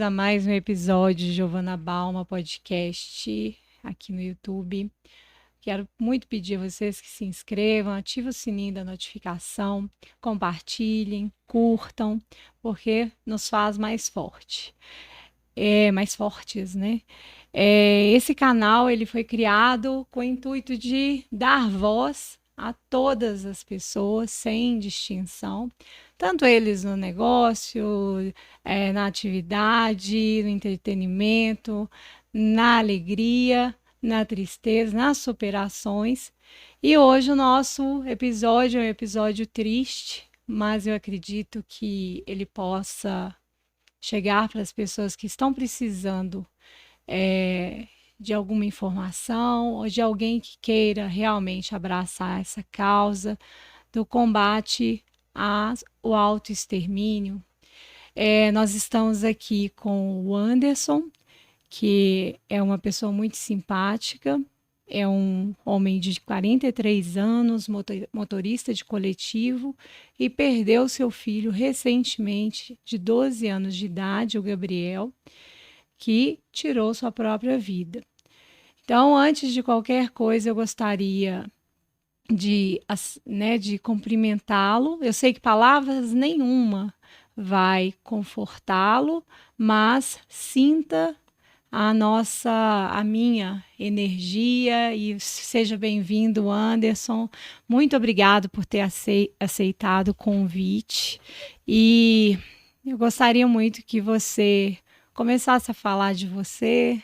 a mais um episódio de Giovana Balma Podcast aqui no YouTube. Quero muito pedir a vocês que se inscrevam, ativem o sininho da notificação, compartilhem, curtam, porque nos faz mais forte. Mais fortes, né? Esse canal ele foi criado com o intuito de dar voz a todas as pessoas, sem distinção, tanto eles no negócio, na atividade, no entretenimento, na alegria, na tristeza, nas superações. E hoje o nosso episódio é um episódio triste, mas eu acredito que ele possa chegar para as pessoas que estão precisando de alguma informação ou de alguém que queira realmente abraçar essa causa do combate ao autoextermínio. Nós estamos aqui com o Anderson, que é uma pessoa muito simpática, é um homem de 43 anos, motorista de coletivo, e perdeu seu filho recentemente, de 12 anos de idade, o Gabriel, que tirou sua própria vida. Então, antes de qualquer coisa, eu gostaria de cumprimentá-lo. Eu sei que palavras nenhuma vai confortá-lo, mas sinta a minha energia e seja bem-vindo, Anderson. Muito obrigado por ter aceitado o convite e eu gostaria muito que você começasse a falar de você,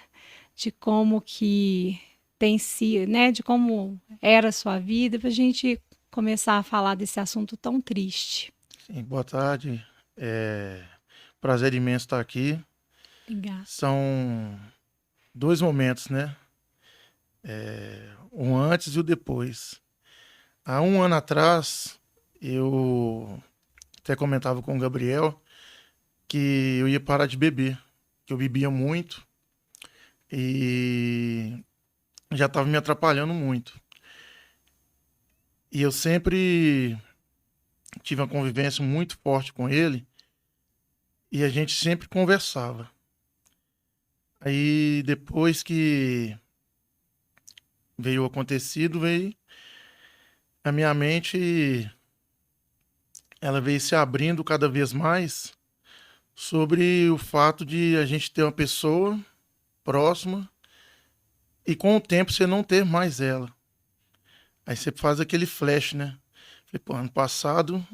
de como que tem sido, né, de como era a sua vida, para a gente começar a falar desse assunto tão triste. Sim, boa tarde. Prazer imenso estar aqui. Obrigada. São dois momentos, né? Um antes e o depois. Há um ano atrás, eu até comentava com o Gabriel que eu ia parar de beber, que eu bebia muito e já estava me atrapalhando muito. E eu sempre tive uma convivência muito forte com ele e a gente sempre conversava. Aí depois que veio o acontecido, veio a minha mente, ela veio se abrindo cada vez mais sobre o fato de a gente ter uma pessoa próxima e com o tempo você não ter mais ela. Aí você faz aquele flash, né? Falei, pô, ano passado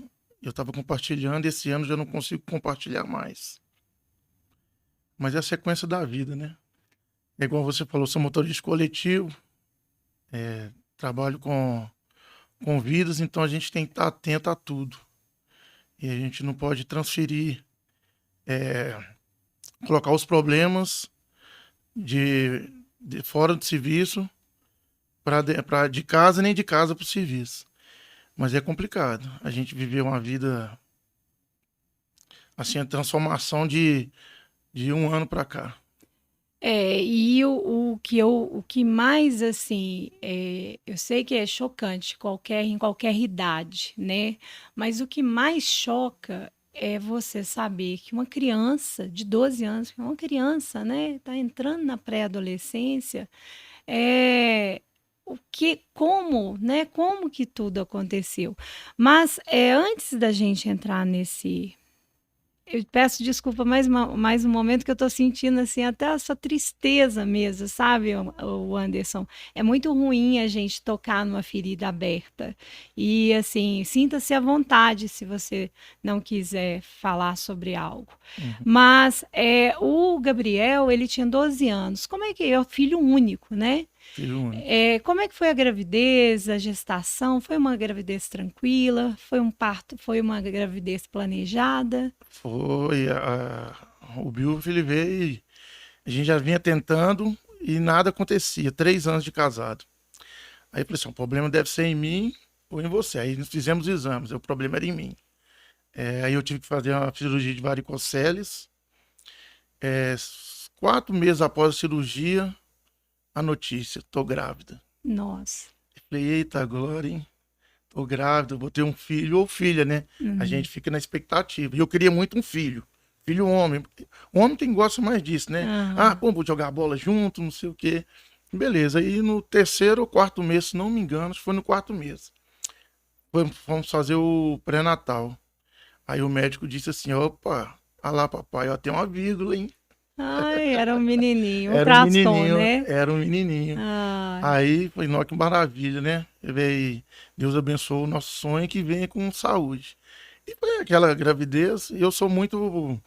eu estava compartilhando, esse ano já não consigo compartilhar mais. Mas é a sequência da vida, né? É igual você falou, sou motorista coletivo, trabalho com vidas, então a gente tem que estar atento a tudo. E a gente não pode transferir, colocar os problemas de fora do serviço de casa, nem de casa para o serviço. Mas é complicado. A gente viveu uma vida, assim, a transformação de um ano para cá. O que mais, assim, eu sei que é chocante em qualquer idade, né? Mas o que mais choca é você saber que uma criança de 12 anos, que é uma criança, né, tá entrando na pré-adolescência, é, como que tudo aconteceu. Mas antes da gente entrar nesse, eu peço desculpa mais um momento que eu estou sentindo assim até essa tristeza mesmo, sabe, o Anderson? É muito ruim a gente tocar numa ferida aberta. E assim, sinta-se à vontade se você não quiser falar sobre algo. Uhum. Mas o Gabriel, ele tinha 12 anos. Como é que é? O filho único, né? Filho único. Como é que foi a gravidez, a gestação? Foi uma gravidez tranquila? Foi um parto? Foi uma gravidez planejada? O Bilf, ele veio e a gente já vinha tentando e nada acontecia. 3 anos de casado. Aí eu falei assim, o problema deve ser em mim ou em você. Aí nós fizemos exames, o problema era em mim. Aí eu tive que fazer uma cirurgia de varicoceles. 4 meses após a cirurgia, a notícia, tô grávida. Nossa. Eu falei, eita, agora, hein? Tô grávida, vou ter um filho ou filha, né? A Uhum. gente fica na expectativa. E eu queria muito um filho. Filho homem. Homem tem gosta mais disso, né? Ah, Aham. pô, vou jogar bola junto, não sei o quê. Beleza. Aí no terceiro ou quarto mês, se não me engano, acho que foi no quarto mês. Fomos fazer o pré-natal. Aí o médico disse assim: opa, olha lá, papai, ó, tem uma vírgula, hein? Ai, era um menininho, um ultrassom, né? Era um menininho. Ai, Aí foi, nossa, que maravilha, né? Deus abençoe o nosso sonho que venha com saúde. E foi aquela gravidez, e eu sou muito,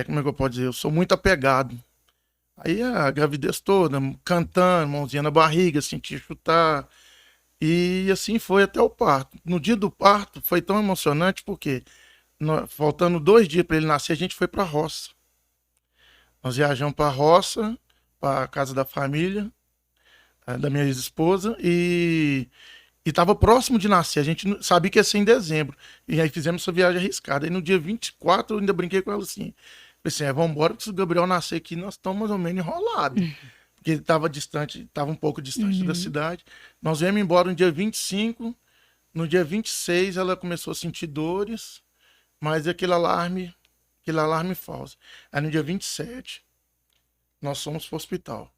como é que eu posso dizer? Eu sou muito apegado. Aí a gravidez toda, cantando, mãozinha na barriga, senti chutar. E assim foi até o parto. No dia do parto foi tão emocionante porque, faltando 2 dias para ele nascer, a gente foi para a roça. Nós viajamos para a roça, para a casa da família, da minha ex-esposa, e estava próximo de nascer. A gente sabia que ia ser em dezembro. E aí fizemos essa viagem arriscada. Aí no dia 24 eu ainda brinquei com ela assim. Pensei, vamos embora, porque se o Gabriel nascer aqui, nós estamos mais ou menos enrolados. Porque ele estava distante, estava um pouco distante da uhum. cidade. Nós viemos embora no dia 25. No dia 26 ela começou a sentir dores, mas aquele alarme falso. Aí no dia 27 nós fomos pro hospital.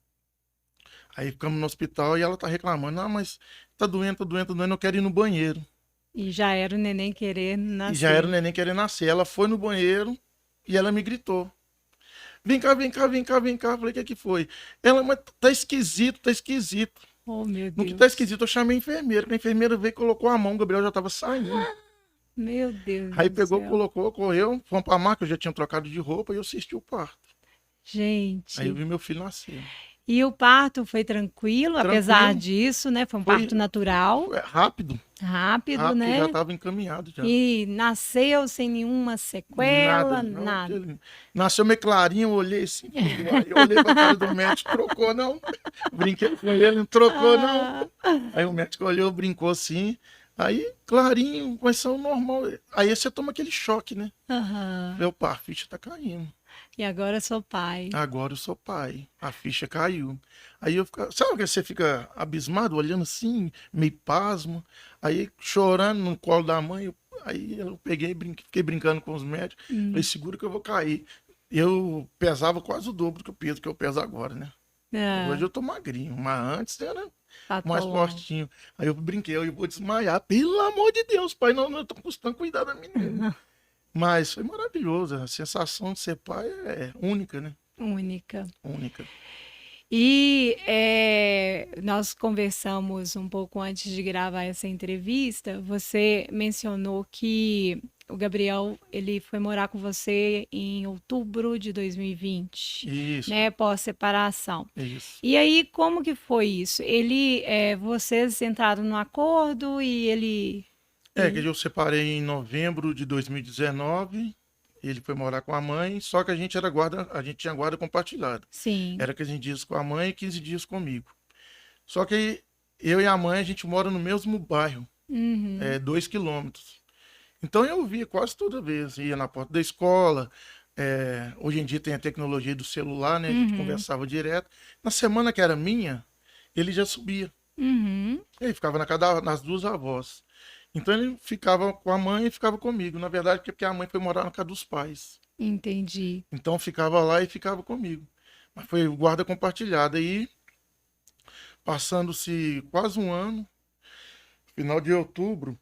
Aí ficamos no hospital e ela tá reclamando, ah, mas tá doendo, tá doendo, tá doendo, eu quero ir no banheiro. E já era o neném querer E já era o nascer. neném querendo nascer. Ela foi no banheiro e ela me gritou. Vem cá, vem cá, vem cá, vem cá. Eu falei, o que é que foi? Ela, mas tá esquisito, tá esquisito. Oh, meu No que tá Deus. esquisito, eu chamei a enfermeira. A enfermeira veio e colocou a mão, o Gabriel já tava saindo. Meu Deus Aí do pegou, céu. colocou, correu, fomos pra marca, eu já tinha trocado de roupa e eu assisti o parto. Aí eu Gente. vi meu filho nascer. E o parto foi tranquilo, apesar Tranquilo, disso, né? Foi um foi, parto natural, foi rápido, rápido, rápido, que já né? tava encaminhado já. E nasceu sem nenhuma Nada, sequela, não. nada. Nasceu meio clarinho, eu olhei assim, falei, uai, eu olhei pra cara do médico, trocou não. Brinquei com ele, não trocou não. Ah, Aí o médico olhou, brincou assim. Aí, clarinho, condição normal. Aí você toma aquele choque, né? aham. Meu pá, a ficha tá caindo. E agora sou pai. Agora eu sou pai. A ficha caiu. Aí eu fico. Sabe que você fica abismado, olhando assim, meio pasmo. Aí chorando no colo da mãe. Aí eu peguei, fiquei brincando com os médicos. Falei, Hum. segura que eu vou cair. Eu pesava quase o dobro do peso que eu peso agora, né? Hoje Ah, eu tô magrinho, mas antes era mais patolão. fortinho. Aí eu brinquei, eu vou desmaiar. Pelo amor de Deus, pai, não, não tô custando cuidar da menina. Mas foi maravilhoso. A sensação de ser pai é única, né? Única. Única. E nós conversamos um pouco antes de gravar essa entrevista. Você mencionou que o Gabriel ele foi morar com você em outubro de 2020, Isso, né, pós-separação. isso. E aí, como que foi isso? Vocês entraram no acordo e É, que ele, eu separei em novembro de 2019. Ele foi morar com a mãe, só que a gente tinha guarda compartilhada. sim, Era 15 dias com a mãe e 15 dias comigo. Só que eu e a mãe, a gente mora no mesmo bairro, uhum, 2 quilômetros. Então eu via quase toda vez, ia na porta da escola. Hoje em dia tem a tecnologia do celular, né? A gente uhum, conversava direto. Na semana que era minha, ele já subia. uhum, Ele ficava nas duas avós. Então ele ficava com a mãe e ficava comigo. Na verdade, porque a mãe foi morar na casa dos pais. entendi. Então ficava lá e ficava comigo. Mas foi guarda compartilhada. Aí, passando-se quase um ano, final de outubro,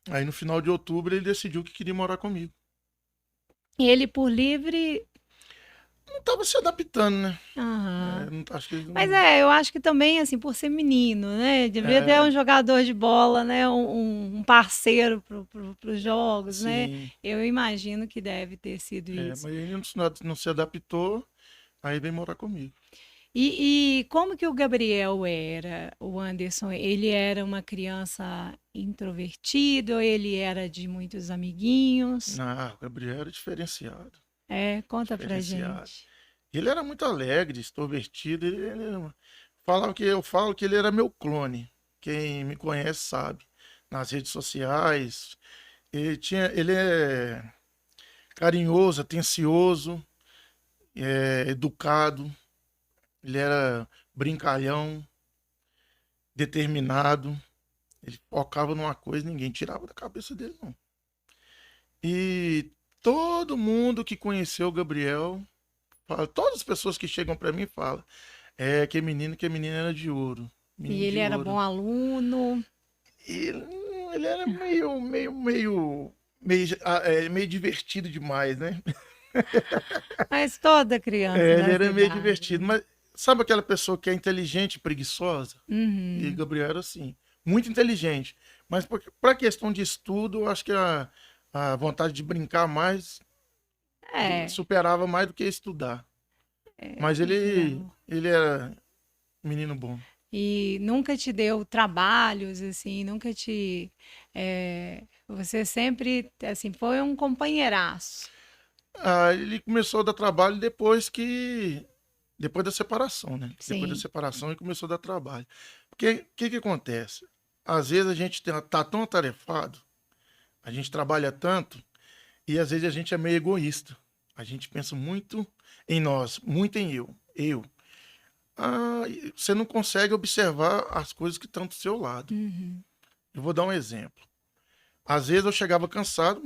aí no final de outubro ele decidiu que queria morar comigo. Ele por livre, Não estava se adaptando, né? aham. Acho que ele Mas não. eu acho que também, assim, por ser menino, né? Devia ter um É, jogador de bola, né? Um parceiro para os jogos, né? sim. Eu imagino que deve ter sido isso. Mas ele não se adaptou, aí veio morar comigo. E como que o Gabriel era, o Anderson? Ele era uma criança introvertido, ele era de muitos amiguinhos? Ah, o Gabriel era diferenciado. É, conta pra Diferenciado. gente. Ele era muito alegre, extrovertido. Eu falo que ele era meu clone. Quem me conhece sabe. Nas redes sociais. Ele é carinhoso, atencioso, educado. Ele era brincalhão, determinado. Ele focava numa coisa, ninguém tirava da cabeça dele, não. E Todo mundo que conheceu o Gabriel, fala, todas as pessoas que chegam para mim falam, que menino era de ouro. E Menino ele de era bom ouro. aluno. Ele, ele era meio divertido demais, né? Mas toda criança É, ele nessa era meio idade, divertido, né? mas sabe aquela pessoa que é inteligente e preguiçosa? E Uhum. Gabriel era assim, muito inteligente. Mas para questão de estudo, eu acho que a vontade de brincar mais É, superava mais do que estudar. Mas ele, legal. ele era menino bom. E nunca te deu trabalhos, assim, nunca te. Você sempre, assim, foi um companheiraço. Ah, ele começou a dar trabalho depois da separação, né? Depois da Sim. separação ele começou a dar trabalho. Porque o que acontece? Às vezes a gente tá tão atarefado, a gente trabalha tanto e às vezes a gente é meio egoísta. A gente pensa muito em nós, muito em eu. Eu. E você não consegue observar as coisas que estão do seu lado. Uhum. Eu vou dar um exemplo. Às vezes eu chegava cansado,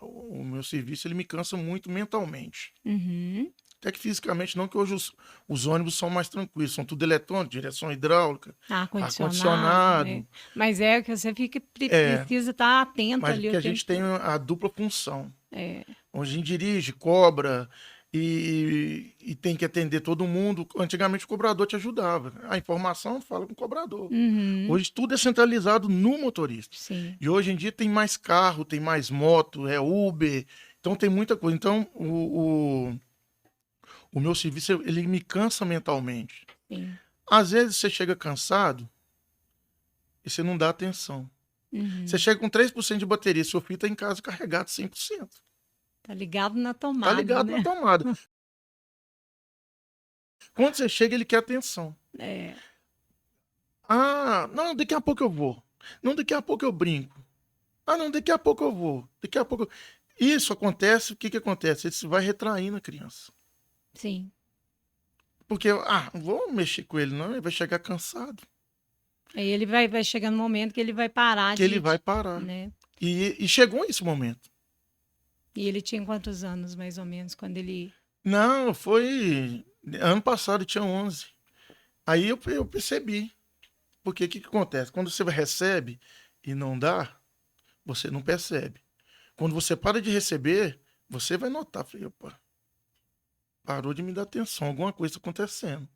o meu serviço ele me cansa muito mentalmente. Uhum. Até que fisicamente não, que hoje os ônibus são mais tranquilos, são tudo eletrônico, direção hidráulica, Ar-condicionado, né? ar-condicionado. Mas é que você fica, É, precisa estar atento mas ali porque o a tempo gente tem todo. a dupla função. É. Hoje a gente dirige, cobra e tem que atender todo mundo. Antigamente o cobrador te ajudava. A informação fala com o cobrador. Uhum. Hoje tudo é centralizado no motorista. Sim. E hoje em dia tem mais carro, tem mais moto, é Uber. Então tem muita coisa. Então o meu serviço ele me cansa mentalmente. Sim. Às vezes você chega cansado e você não dá atenção. Você Uhum. chega com 3% de bateria, seu filho está em casa carregado 100%. Tá ligado na Tá tomada, ligado na né? tomada. Quando você chega, ele quer atenção. É. Ah, não, daqui a pouco eu vou. Não, daqui a pouco eu brinco. Ah, não, daqui a pouco eu vou. Daqui a pouco. Isso acontece, o que que acontece? Ele se vai retraindo a criança. Sim. Porque, não vou mexer com ele, não, ele vai chegar cansado. Aí ele vai chegar no momento que ele vai parar Que ele de, vai parar. né? E chegou esse momento. E ele tinha quantos anos, mais ou menos, quando ele. Não, foi. Ano passado, tinha 11. Aí eu percebi. Porque o que que acontece? Quando você recebe e não dá, você não percebe. Quando você para de receber, você vai notar. Falei, opa, parou de me dar atenção, alguma coisa está acontecendo.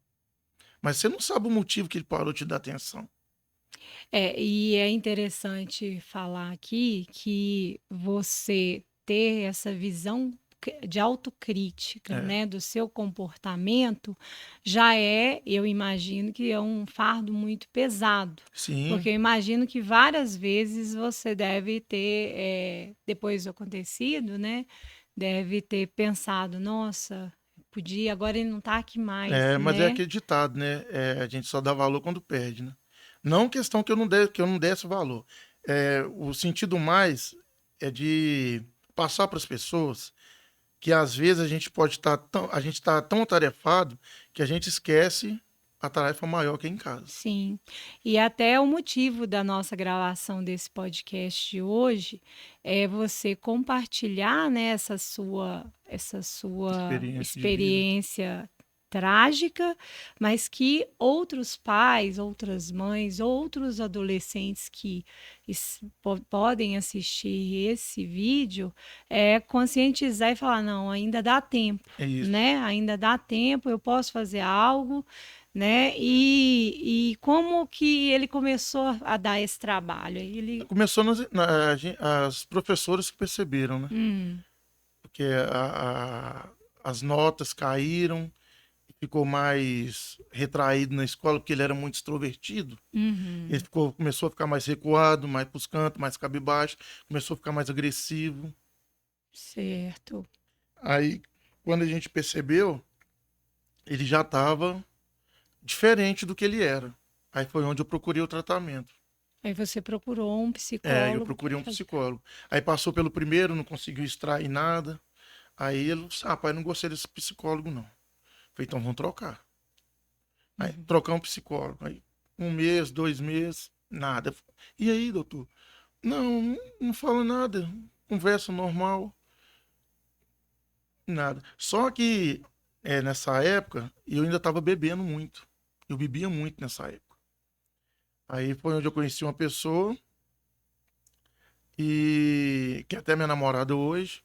Mas você não sabe o motivo que ele parou de te dar atenção. E é interessante falar aqui que você ter essa visão de autocrítica, É, né, do seu comportamento, já é, eu imagino que é um fardo muito pesado, sim, porque eu imagino que várias vezes você deve ter, depois do acontecido, né, deve ter pensado, nossa, podia, agora ele não está aqui mais, mas é né? aquele ditado, né? A gente só dá valor quando perde, né? Não questão que eu não desse valor. O sentido mais é de passar para as pessoas que às vezes a gente tá tão atarefado que a gente esquece a tarefa maior que é em casa. Sim, e até o motivo da nossa gravação desse podcast de hoje é você compartilhar, né, essa sua Experiência de vida. experiência trágica, mas que outros pais, outras mães, outros adolescentes que podem assistir esse vídeo, conscientizar e falar, não, ainda dá tempo, É isso. né? Ainda dá tempo, eu posso fazer algo, né? E como que ele começou a dar esse trabalho? Ele, Começou as professoras que perceberam, né? hum, Porque as notas caíram, ficou mais retraído na escola, porque ele era muito extrovertido. Ele uhum, começou a ficar mais recuado, mais para os cantos, mais cabisbaixo, começou a ficar mais agressivo. certo. Aí, quando a gente percebeu, ele já estava diferente do que ele era. Aí foi onde eu procurei o tratamento. Aí você procurou um Eu psicólogo para procurei um fazer. psicólogo. Aí passou pelo primeiro, não conseguiu extrair nada. Aí ele, pai, não gostei desse psicólogo, não. Falei, então vamos trocar. Aí Uhum. trocar um psicólogo. Aí 1 mês, 2 meses, nada. E aí, doutor? Não, não fala nada. Conversa normal. Nada. Só que nessa época eu ainda estava bebendo muito. Eu bebia muito nessa época. Aí foi onde eu conheci uma pessoa e que é até minha namorada hoje,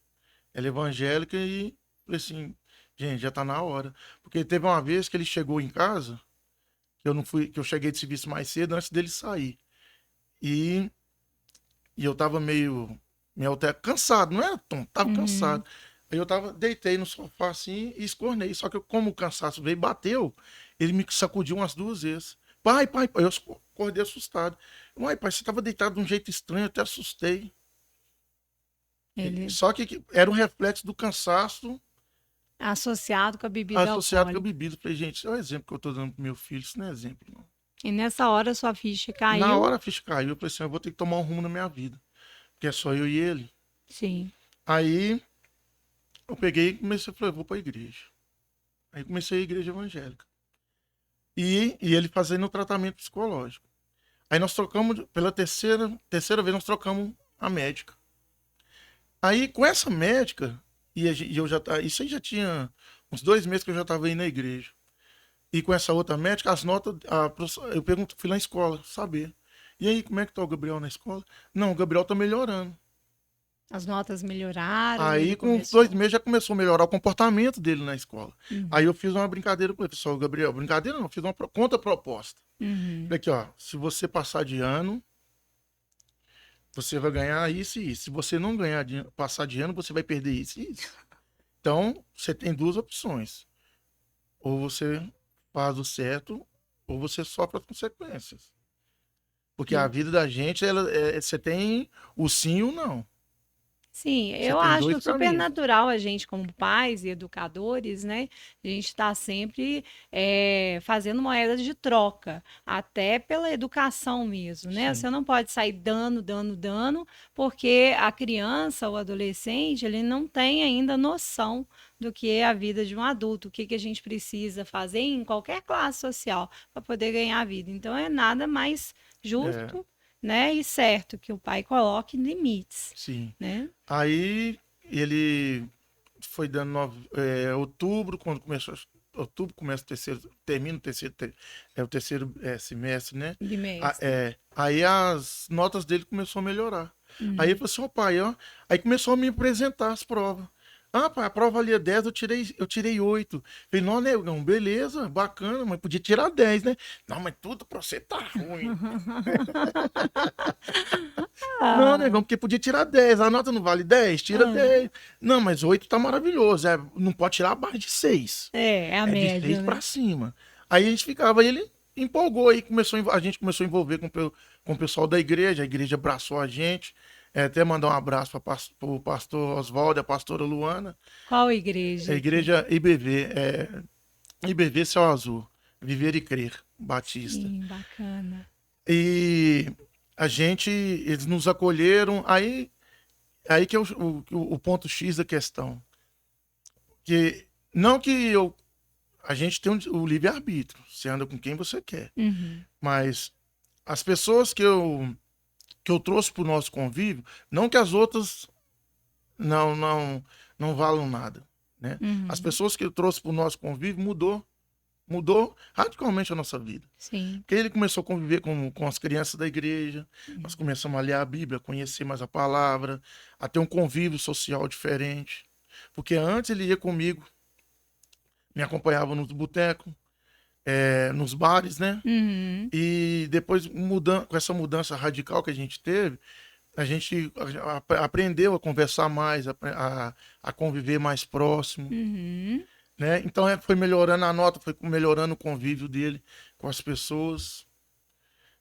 ela é evangélica e falei assim, gente, já tá na hora. Porque teve uma vez que ele chegou em casa, que eu não fui, que eu cheguei de serviço mais cedo antes dele sair. E, e eu tava meio até cansado, não era tão, tava Uhum. cansado. Aí eu deitei no sofá assim e escornei. Só que como o cansaço veio e bateu, ele me sacudiu umas 2 vezes. Pai, eu acordei assustado. Uai, pai, você tava deitado de um jeito estranho, eu até assustei. Ele Só que era um reflexo do cansaço associado com a bebida associado com a alcoólica. bebida. Falei, gente, isso é o exemplo que eu tô dando pro meu filho, isso não é exemplo, não. E nessa hora sua ficha Na caiu? hora a ficha caiu, eu falei assim, eu vou ter que tomar um rumo na minha vida, porque é só eu e ele. Sim. Aí eu peguei e comecei, falei, vou pra igreja. Aí comecei a igreja evangélica. E ele fazendo o tratamento psicológico. Aí nós trocamos, pela terceira vez nós trocamos a médica. Aí com essa médica, e eu já, isso aí já tinha uns 2 meses que eu já estava indo na igreja. E com essa outra médica, as notas, eu pergunto, fui lá na escola, saber. E aí, como é que tá o Gabriel na escola? Não, o Gabriel tá melhorando. As notas melhoraram, ele Aí, com uns 2 meses, começou. já começou a melhorar o comportamento dele na escola. Aí Uhum. eu fiz uma brincadeira com ele, pessoal, Gabriel, brincadeira não, fiz uma contra-proposta. Uhum. Falei aqui, ó, se você passar de ano, você vai ganhar isso e isso. Se você não passar de ano, você vai perder isso e isso. Então, você tem 2 opções. Ou você faz o certo, ou você sofre as consequências. Porque a E- vida da gente, você tem o sim e o não. Sim, Você eu tem dois acho super caminhos. natural a gente, como pais e educadores, né? A gente está sempre fazendo moeda de troca, até pela educação mesmo, né? Sim, Você não pode sair dando, dando, dando, porque a criança, o adolescente, ele não tem ainda noção do que é a vida de um adulto, o que que a gente precisa fazer em qualquer classe social para poder ganhar a vida. Então, é nada mais é, justo, né? E certo que o pai coloque limites, sim. né? Aí ele foi dando outubro, quando começou. Outubro começa o terceiro, termina o terceiro, o terceiro semestre, né? Bimestre. Aí as notas dele começou a melhorar. Aí ele Uhum. falou assim, ó pai, ó. Aí começou a me apresentar as provas. Ah, pai, a prova ali é 10, eu tirei 8. Falei, não, negão, beleza, bacana, mas podia tirar 10, né? Não, mas tudo pra você tá ruim. Não, Ah, negão, porque podia tirar 10. A nota não vale 10, tira ah. 10. Não, mas 8 tá maravilhoso. Não pode tirar abaixo de 6. É a É de 6 média, pra né? cima. Aí a gente ficava, aí ele empolgou, aí a gente começou a envolver com o pessoal da igreja, a igreja abraçou a gente. Até mandar um abraço para o pastor Oswaldo e a pastora Luana. Qual A igreja aqui? igreja IBV, IBV Céu Azul, Viver e Crer, Batista. Sim, bacana. E eles nos acolheram, aí que é o ponto X da questão. Que não que a gente tem o livre-arbítrio, você anda com quem você quer, Uhum, mas as pessoas que eu trouxe para o nosso convívio, não que as outras não valam nada, né? As uhum. pessoas que eu trouxe para o nosso convívio mudou radicalmente a nossa vida. Sim. Porque ele começou a conviver com as crianças da igreja, nós começamos a ler a Bíblia, a conhecer mais a palavra, a ter um convívio social diferente. Porque antes ele ia comigo, me acompanhava nos botecos, nos bares, né? Uhum, E depois, com essa mudança radical que a gente teve, a gente aprendeu a conversar mais, a conviver mais próximo, uhum. né? Então foi melhorando a nota, foi melhorando o convívio dele com as pessoas.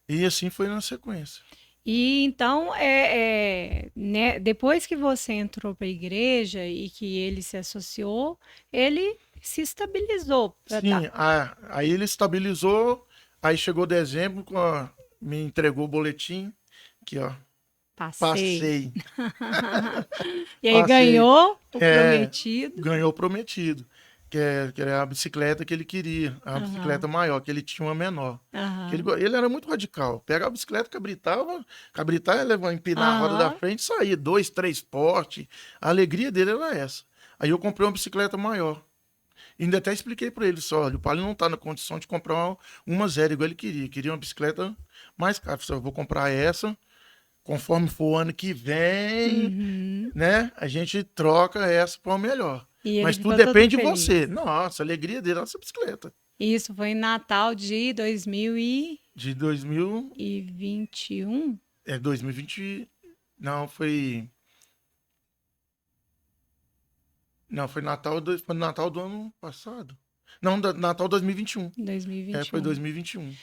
E assim foi na sequência. E então, né, depois que você entrou para a igreja e que ele se associou, ele se estabilizou para Sim, dar. aí ele estabilizou, aí chegou dezembro, me entregou o boletim, aqui ó, Passei. passei, E aí passei, ganhou o é, prometido. ganhou o prometido, que era a bicicleta que ele queria, a bicicleta Aham, maior, que ele tinha uma menor. Que aham, ele era muito radical, pega a bicicleta, cabritar, empinar a roda da aham. frente e sair, 2, 3 porte, a alegria dele era essa. Aí eu comprei uma bicicleta maior. E ainda até expliquei para ele só, olha, o Paulo não está na condição de comprar uma zero igual ele queria. Queria uma bicicleta mais cara. Eu falei, eu vou comprar essa, conforme for o ano que vem, Uhum. né? A gente troca essa para uma melhor. E ele Mas tudo ficou todo depende de feliz. você. Nossa, a alegria dele é essa bicicleta. Isso foi em Natal de 2021. De 2020. Não, foi Natal do ano passado. Não, Natal 2021. Foi 2021. 2021.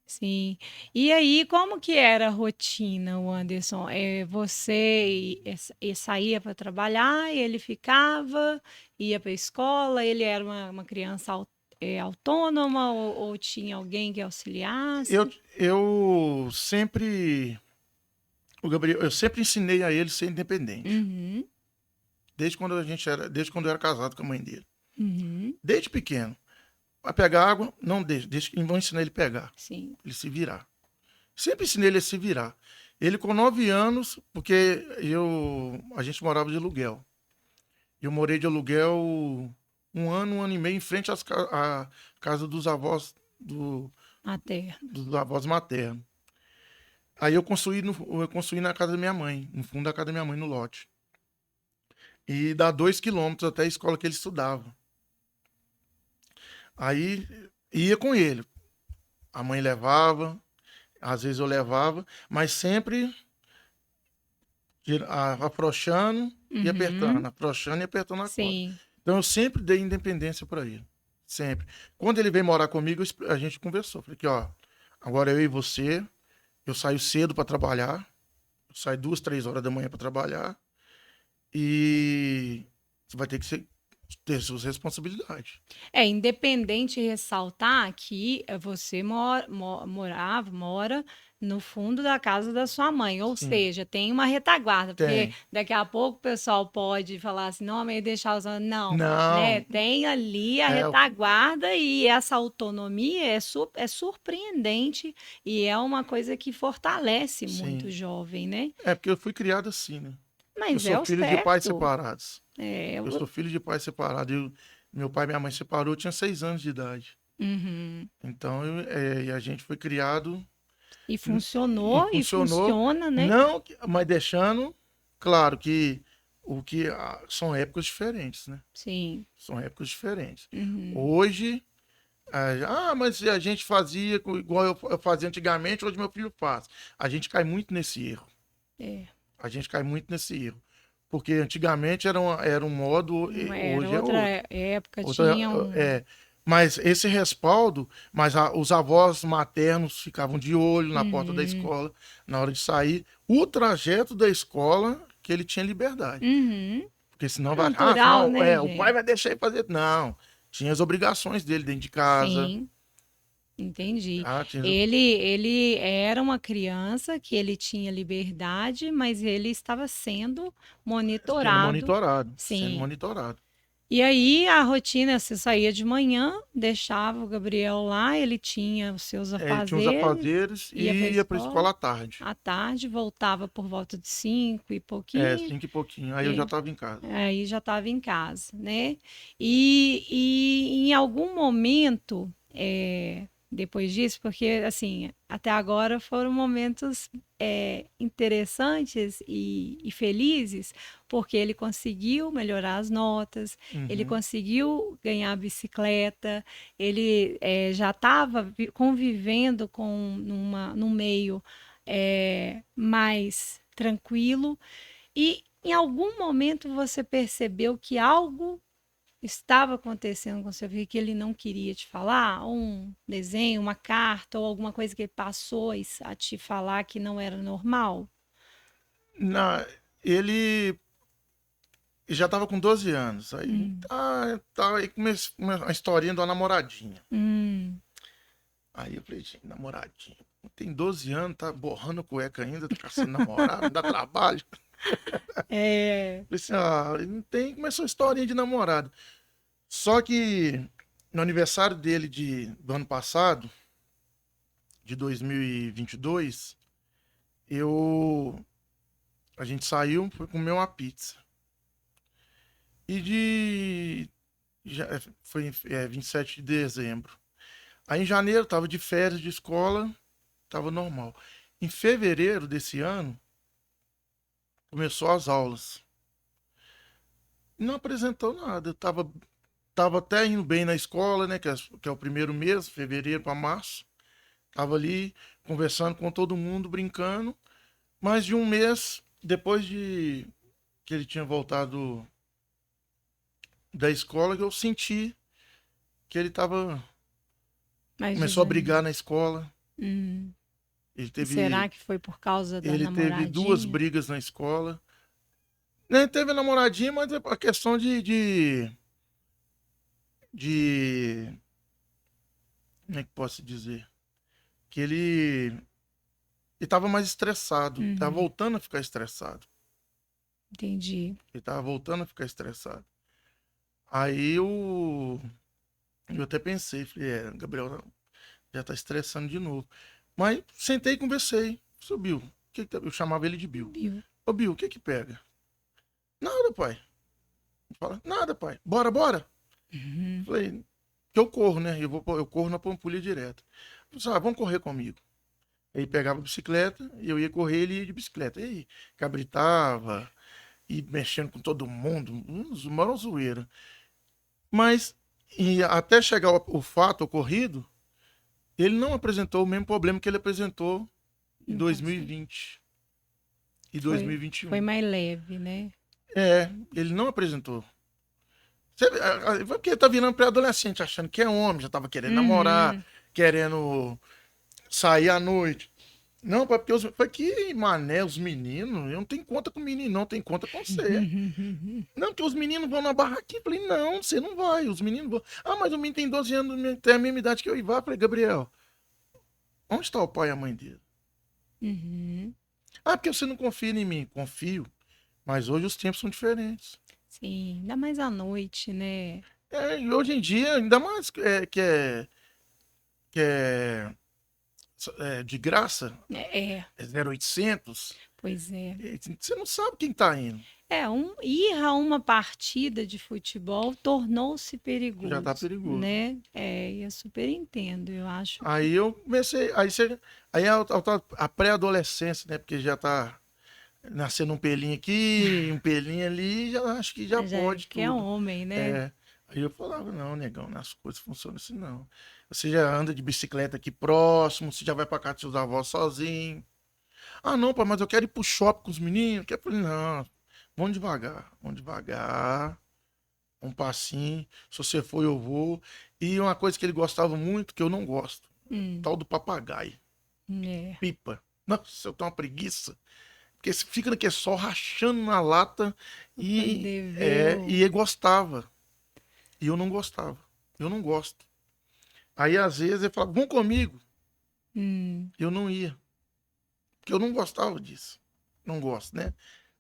Sim. E aí, como que era a rotina, o Anderson? Você saía para trabalhar, ele ficava, ia para a escola, ele era uma criança autônoma ou tinha alguém que Eu, auxiliasse? eu sempre, o Gabriel, eu sempre ensinei a ele ser independente. Uhum, Desde quando eu era casado com a mãe dele. uhum, Desde pequeno. Vai pegar água, não deixa que vão ensinar ele a pegar. sim. Ele se virar. Sempre ensinei ele a se virar. Ele com 9 anos, porque a gente morava de aluguel. Eu morei de aluguel um ano e meio em frente à casa dos avós, Materno. dos avós maternos. Aí eu construí na casa da minha mãe, no fundo da casa da minha mãe, no lote. E dá 2 quilômetros até a escola que ele estudava. Aí ia com ele. A mãe levava, às vezes eu levava, mas sempre afrouxando Uhum, afrouxando e apertando a corda. sim. Então eu sempre dei independência para ele. Sempre. Quando ele veio morar comigo, a gente conversou. Falei que, ó, agora eu e você, eu saio cedo para trabalhar, eu saio 2, 3 horas da manhã para trabalhar e você vai ter que ter suas responsabilidades. É independente ressaltar que você mora no fundo da casa da sua mãe, ou Sim, seja, tem uma retaguarda, porque tem. daqui a pouco o pessoal pode falar assim, não, mas deixar os não, né? Não, Tem ali a é, retaguarda e essa autonomia é surpreendente e é uma coisa que fortalece muito o sim. jovem, né? É porque eu fui criado assim, né? Eu Mas sou é o filho de pais certo. separados. É, Eu sou filho de pais separados. Meu pai e minha mãe separou, eu tinha 6 anos de idade. uhum. Então, e a gente foi criado E e funcionou e funcionou, funciona, né? não, mas deixando claro que são épocas diferentes, né? Sim. São épocas diferentes. Uhum. Hoje, mas a gente fazia igual eu fazia antigamente, hoje meu filho faz. A gente cai muito nesse erro. É. A gente cai muito nesse erro. Porque antigamente era um modo, Era hoje é outra outro. época, Outra, tinha um. é, mas esse respaldo, os avós maternos ficavam de olho na porta da Uhum. escola, na hora de sair. O trajeto da escola, que ele tinha liberdade. Uhum. Porque senão Natural, senão, né, o pai gente? vai deixar ele fazer. Não, tinha as obrigações dele dentro de casa. Sim, entendi. Ah, tinha, Ele era uma criança que ele tinha liberdade, mas ele estava sendo sendo monitorado. monitorado, sendo Sim. monitorado. E aí a rotina, você saía de manhã, deixava o Gabriel lá, ele tinha os seus Ele tinha os afazeres, afazeres ia para a e ia para a escola. escola à tarde. À tarde, voltava por volta de 5 e É, pouquinho, 5 e pouquinho. Aí eu já e estava em casa. aí já estava em casa, né? E em algum momento, depois disso, porque assim, até agora foram momentos interessantes e felizes, porque ele conseguiu melhorar as notas, ele Uhum. conseguiu ganhar a bicicleta, ele já estava convivendo num meio mais tranquilo. E em algum momento você percebeu que algo estava acontecendo com seu filho que ele não queria te falar? Um desenho, uma carta ou alguma coisa que ele passou a te falar que não era normal? Ele já estava com 12 anos. Hum, Aí começou uma historinha de uma namoradinha. hum, Aí eu falei, gente, namoradinha. Tem 12 anos, tá borrando cueca ainda, tá caçando namorado, dá trabalho. é, Falei assim, não tem, começou a historinha de namorado. Só que no aniversário dele do ano passado, de 2022, a gente saiu, foi comer uma pizza. E de. Foi 27 de dezembro. Aí em janeiro tava de férias de escola, tava normal. Em fevereiro desse ano, começou as aulas. Não apresentou nada. Tava até indo bem na escola, né? Que é o primeiro mês, fevereiro para março. Tava ali conversando com todo mundo, brincando. Mais de um mês depois de que ele tinha voltado da escola, que eu senti que ele tava. Mais Começou a brigar desanimado. na escola. Hum. Ele E será teve, que foi por causa da ele teve duas namoradinha? brigas na escola. Nem teve namoradinha, mas é a questão de. Como é que posso dizer? Que ele tava mais estressado. Tava Uhum. voltando a ficar estressado. Entendi. Ele tava voltando a ficar estressado. Aí eu até pensei, falei, Gabriel já tá estressando de novo. Mas sentei e conversei. Subiu. Eu chamava ele de Bill. Viu? Ô Bill, o que que pega? Nada, pai. Fala, nada, pai. Bora, bora. Uhum. Falei, que eu corro, né? Eu corro na Pampulha direto. Falei, vamos correr comigo. Aí pegava a bicicleta e eu ia correr, ele ia de bicicleta. E aí, cabritava, e mexendo com todo mundo, uma zoeira. Mas, e até chegar o fato ocorrido, ele não apresentou o mesmo problema que ele apresentou em No passado. 2020 e Foi 2021. mais leve, né? Ele não apresentou. Porque ele tá virando pré-adolescente, achando que é homem, já tava querendo namorar, Uhum. querendo sair à noite. Não, pai, porque foi que, mané, os meninos, eu não tenho conta com menino, não, tenho conta com você. Não, que os meninos vão na barraquinha. Eu falei, não, você não vai, os meninos vão. Ah, mas o menino tem 12 anos, tem a mesma idade que eu e vai. Eu falei, Gabriel, onde está o pai e a mãe dele? Uhum. Ah, porque você não confia em mim. Confio, mas hoje os tempos são diferentes. Sim, ainda mais à noite, né? E hoje em dia, ainda mais que é de graça, É, é 0800, pois é. você não sabe quem tá indo. Ir a uma partida de futebol tornou-se Já tá perigoso, perigoso. né? Eu super entendo. Eu acho que Aí eu comecei, aí a pré-adolescência, né? Porque já tá nascendo um pelinho aqui, um pelinho ali, já acho que já já é pode que é tudo. homem, né? É. Aí eu falava, não, negão, as coisas funcionam assim, não. Você já anda de bicicleta aqui próximo, você já vai pra casa dos seus avós sozinho. Ah, não, pai, mas eu quero ir pro shopping com os meninos. Eu falei, não, vamos devagar, um passinho. Se você for, eu vou. E uma coisa que ele gostava muito, que eu não gosto, Hum, tal do papagaio, é. pipa. Nossa, eu tenho uma preguiça. Porque você fica naquele sol rachando na lata Deveu. e ele gostava. E eu não gostava. Eu não gosto. Aí às vezes ele falava, vão comigo. Hum, Eu não ia. Porque eu não gostava disso. Não gosto, né?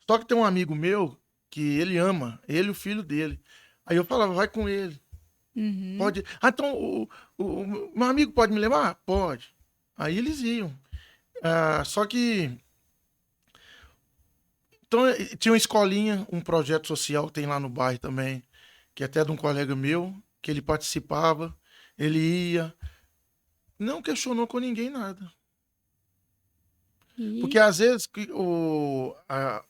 Só que tem um amigo meu que ele ama, ele e o filho dele. Aí eu falava, vai com ele. uhum, Pode. Ah, então o meu amigo pode me levar? Pode. Aí eles iam. Só que. Então, tinha uma escolinha, um projeto social que tem lá no bairro também, que é até de um colega meu, que ele participava, ele ia, não questionou com ninguém nada. Porque e às vezes,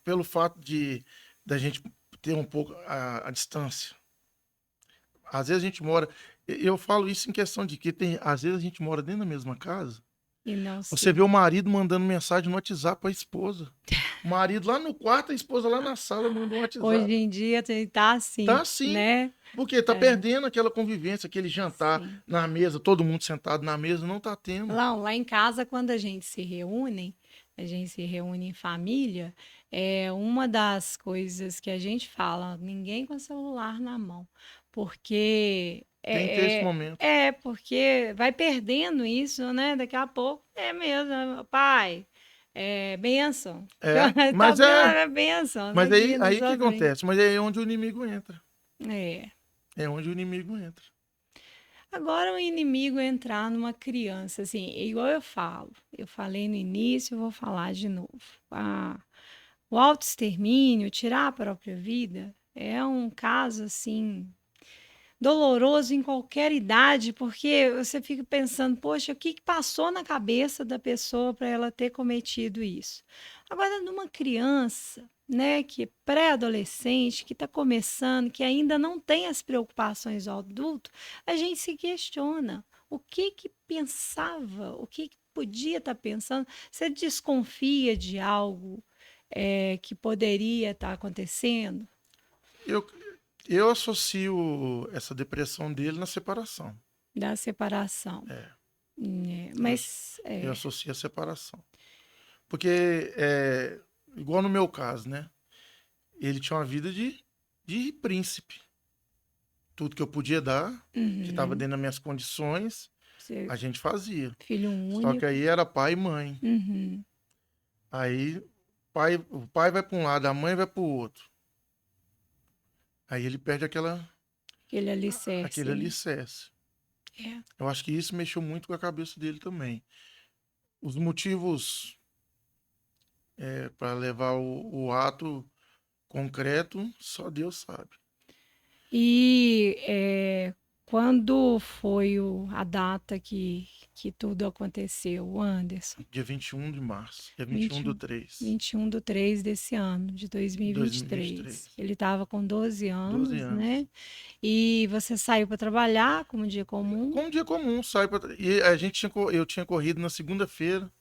pelo fato de da gente ter um pouco a distância, às vezes a gente mora. Eu falo isso em questão de que às vezes a gente mora dentro da mesma casa. não Você se. vê o marido mandando mensagem no WhatsApp para a esposa. O marido lá no quarto, a esposa lá na sala mandando um Hoje WhatsApp. em dia tá Tá assim, assim. né? Porque tá É, perdendo aquela convivência, aquele jantar sim. na mesa, todo mundo sentado na mesa, não tá tendo. Lá em casa, quando a gente se reúne em família, uma das coisas que a gente fala, ninguém com celular na mão, porque Tem que ter esse momento. porque vai perdendo isso, né? Daqui a pouco é mesmo, né? Pai, bênção. Tá Mas é bênção, tá mas aqui na aí o que sua frente. acontece? Mas é onde o inimigo entra. É. É onde o inimigo entra. Agora o inimigo é entrar numa criança, assim, igual eu falei no início, eu vou falar de novo. O autoextermínio, tirar a própria vida, É um caso, assim, doloroso em qualquer idade, porque você fica pensando: "Poxa, o que que passou na cabeça da pessoa para ela ter cometido isso?". Agora, numa criança, né, que é pré-adolescente, que está começando, que ainda não tem as preocupações do adulto, a gente se questiona: o que que pensava? O que que podia estar pensando? Você desconfia de algo, que poderia estar acontecendo? Eu, eu associo essa depressão dele na separação. Da separação. É, eu, Mas eu associo a separação. Porque, igual no meu caso, né? Ele tinha uma vida de príncipe. Tudo que eu podia dar, que estava uhum. dentro das minhas condições, Você a gente fazia. filho Só que único. aí era pai e mãe. Uhum. Aí o pai vai para um lado, a mãe vai para o outro. Aí ele perde Aquele aquele alicerce, né. alicerce. É. Eu acho que isso mexeu muito com a cabeça dele também. Os motivos para levar o ato concreto, só Deus sabe. E, quando foi a data que tudo aconteceu, Anderson? Dia 21 de março, dia 21 do 21 3, 21/3 desse ano, de de 2023. 2023. Ele estava com 12 12 anos, anos. né, e você saiu para trabalhar como dia comum? Como dia comum, sai pra... E a gente eu tinha corrido na segunda-feira,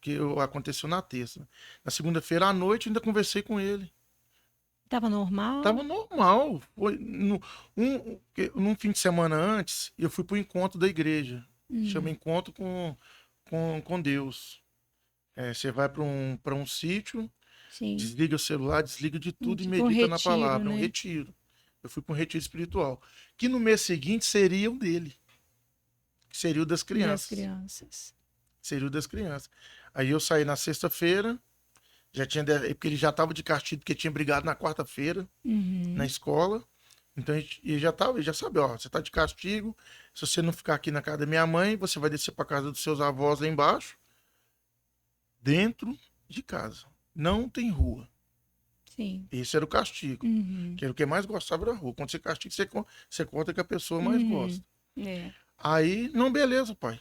que aconteceu na terça. Na segunda-feira à noite ainda conversei com ele. Estava normal? Tava normal. Foi num fim de semana antes, eu fui pro encontro da igreja. Chama Hum, Encontro com Deus. Você vai para um sítio, sim. desliga o celular, desliga de tudo e Tipo um medita na retiro, palavra. É um né, retiro. Eu fui para um retiro espiritual. Que no mês seguinte seria o dele, que seria o das das crianças. crianças. Seria o das crianças. Aí eu saí na sexta-feira, porque ele já estava de castigo, porque tinha brigado na quarta-feira na Uhum. escola. Então ele já tava, ele já sabe, ó, você tá de castigo. Se você não ficar aqui na casa da minha mãe, você vai descer para casa dos seus avós lá embaixo, dentro de casa. Não tem rua. Sim. Esse era o castigo. Uhum. Que era o que mais gostava da rua. Quando você castiga, você conta que a pessoa mais Uhum. gosta. É. Aí, não, beleza, pai.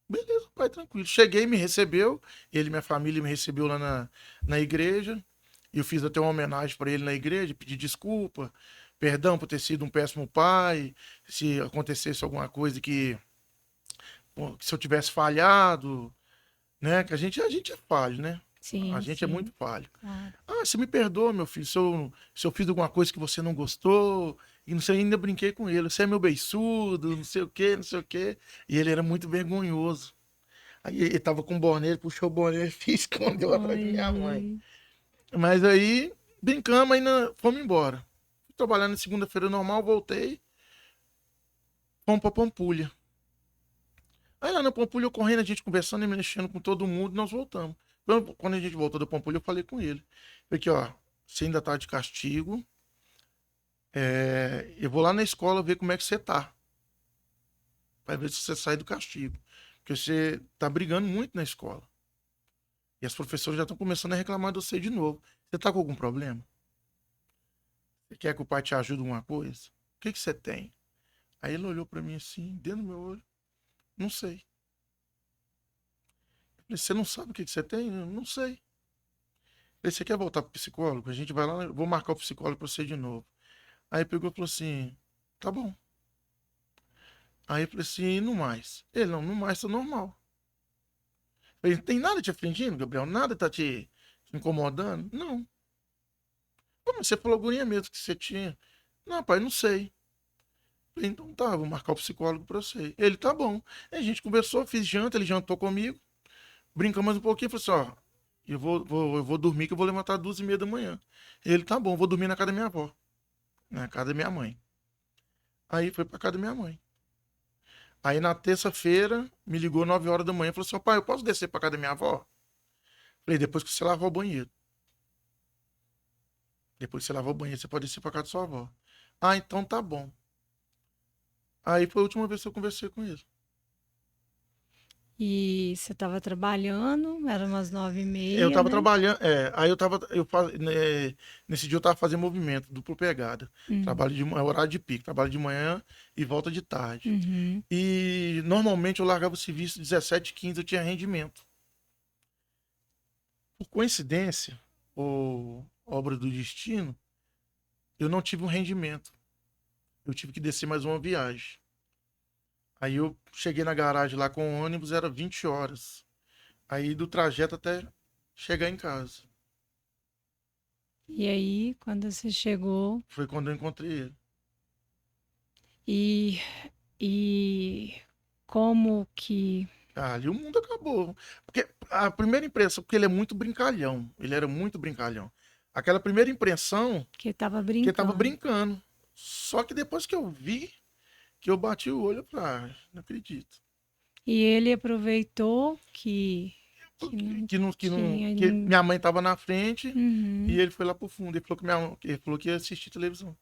Beleza, pai, tranquilo. Cheguei, me recebeu. Ele e minha família me recebeu lá na igreja. Eu fiz até uma homenagem para ele na igreja, pedi desculpa, perdão por ter sido um péssimo pai, se acontecesse alguma coisa que se eu tivesse falhado, né? Que a gente é falho, né? A Sim, gente é muito sim, falho. claro. Ah, você me perdoa, meu filho, se eu fiz alguma coisa que você não gostou, e não sei, ainda brinquei com ele, você é meu beiçudo, não sei o quê, não sei o quê. E ele era muito vergonhoso. Aí ele tava com o boné, ele puxou o boné e escondeu atrás de minha mãe. Ai, Mas aí, brincamos, ainda fomos embora. Fui trabalhar na segunda-feira normal, voltei, fomos pra Pampulha. Aí lá na Pampulha, eu correndo, a gente conversando e mexendo com todo mundo, nós voltamos. Quando a gente voltou da Pampulha, eu falei com ele. Falei que, ó, você ainda tá de castigo, eu vou lá na escola ver como é que você tá, pra ver se você sai do castigo. Porque você tá brigando muito na escola. E as professoras já estão começando a reclamar de você de novo. Você tá com algum problema? Você quer que o pai te ajude em alguma coisa? O que que você tem? Aí ele olhou pra mim assim, dentro do meu olho. Não sei. Eu falei, você não sabe o que que você tem? Eu não sei. Eu falei, você quer voltar pro psicólogo? A gente vai lá, eu vou marcar o psicólogo pra você de novo. Aí pegou e falou assim, tá bom. Aí eu falei assim, e no mais? Ele, não, no mais tá normal. Eu falei, tem nada te afligindo, Gabriel? Nada tá te incomodando? Não. Pô, mas você falou agonia mesmo que você tinha. Não, pai, não sei. Eu falei, então tá, vou marcar o psicólogo pra você. Ele, tá bom. Aí a gente conversou, fiz janta, ele jantou comigo. Brincamos mais um pouquinho, falou assim, ó, eu vou dormir que eu vou levantar às 2h30 da manhã. Ele, tá bom, vou dormir na casa da minha avó, na casa da minha mãe. Aí foi pra casa da minha mãe. Aí na terça-feira, me ligou 9 horas da manhã, falou assim, ó, pai, eu posso descer pra casa da minha avó? Falei, depois que você lavar o banheiro. Depois que você lavar o banheiro, você pode descer pra casa da sua avó. Ah, então tá bom. Aí foi a última vez que eu conversei com ele. E você estava trabalhando, era umas nove e Eu meia, tava né? trabalhando, aí nesse dia eu tava fazendo movimento, duplo pegada. Hum. Trabalho de manhã, horário de pico, trabalho de manhã e volta de tarde. Uhum. E normalmente eu largava o serviço 17h15, eu tinha rendimento. Por coincidência, ou obra do destino, eu não tive um rendimento. Eu tive que descer mais uma viagem. Aí eu cheguei na garagem lá com o ônibus, era 20 horas. Aí do trajeto até chegar em casa. E aí, quando você chegou Foi quando eu encontrei ele. e, e como que Ah, ali o mundo acabou. Porque a primeira impressão, porque ele é muito brincalhão. Ele era muito brincalhão. Aquela primeira impressão, que estava que ele tava brincando? brincando. Só que depois que eu vi, que eu bati o olho, eu falei, ah, não acredito. E ele aproveitou que não tinha. Que minha mãe tava na frente e Uhum. ele foi lá pro fundo. Ele falou que ia assistir televisão.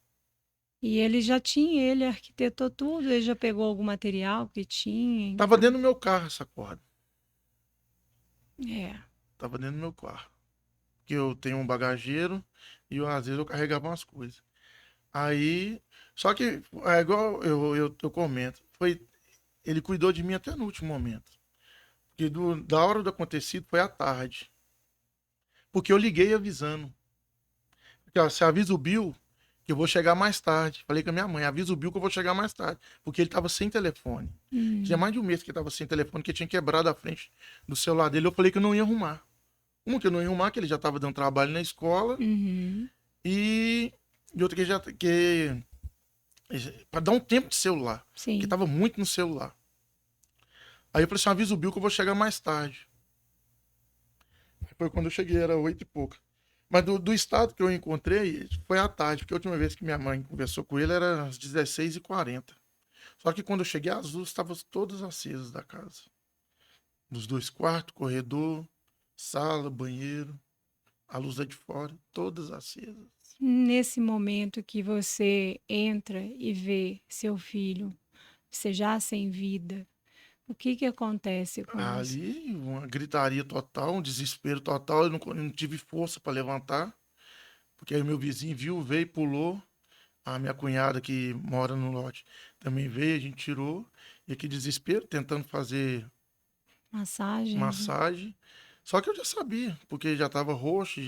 E ele já tinha, ele arquitetou tudo, ele já pegou algum material que tinha em Tava dentro casa. do meu carro essa corda. É. Tava dentro do meu carro. Que eu tenho um bagageiro e às vezes eu carregava umas coisas. Aí, só que é igual eu comento, ele cuidou de mim até no último momento. Porque da hora do acontecido foi à tarde. Porque eu liguei avisando. Porque, ó, você avisa o Bill que eu vou chegar mais tarde. Falei com a minha mãe, avisa o Bill que eu vou chegar mais tarde. Porque ele tava sem telefone. Tinha Hum. mais de um mês que ele tava sem telefone, que tinha quebrado a frente do celular dele. Eu falei que eu não ia arrumar. Uma que eu não ia arrumar, que ele já tava dando trabalho na escola. Uhum. E, e outra que já. Pra dar um tempo de celular. Porque Sim. tava muito no celular. Aí eu falei assim, avisa o Bill que eu vou chegar mais tarde. Foi quando eu cheguei, era 8 e pouca. Mas do estado que eu encontrei, foi à tarde, porque a última vez que minha mãe conversou com ele era às 16h40. Só que quando eu cheguei, as luzes estavam todas acesas da casa. Dos dois quartos, corredor, sala, banheiro, a luz é de fora, todas acesas. Nesse momento que você entra e vê seu filho, você já sem vida, o que que acontece com você? Ali, uma gritaria total, um desespero total. Eu não tive força para levantar, porque aí meu vizinho viu, veio, pulou. A minha cunhada que mora no lote também veio, a gente tirou. E aquele desespero, tentando fazer Massagens, né? massagem. Só que eu já sabia, porque já estava roxo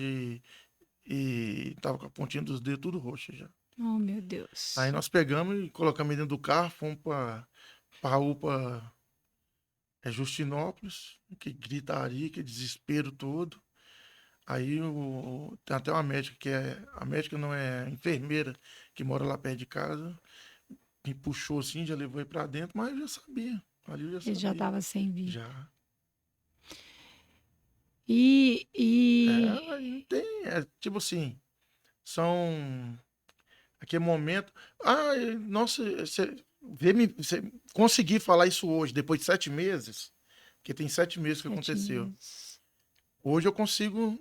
e tava com a pontinha dos dedos tudo roxo já. Oh, meu Aí Deus. nós pegamos e colocamos ele dentro do carro, fomos para a UPA Justinópolis, que gritaria, que desespero todo. Aí tem até uma médica que é. A médica não é a enfermeira que mora lá perto de casa. Me puxou assim, já levou ele pra dentro, mas eu já sabia. Ali eu já Ele já sabia. estava sem vida. Já. E Aí não tem. Tipo assim, são. Aquele momento. Ah, nossa, você conseguir falar isso hoje, depois de 7 meses, porque tem 7 meses que aconteceu. meses. Hoje eu consigo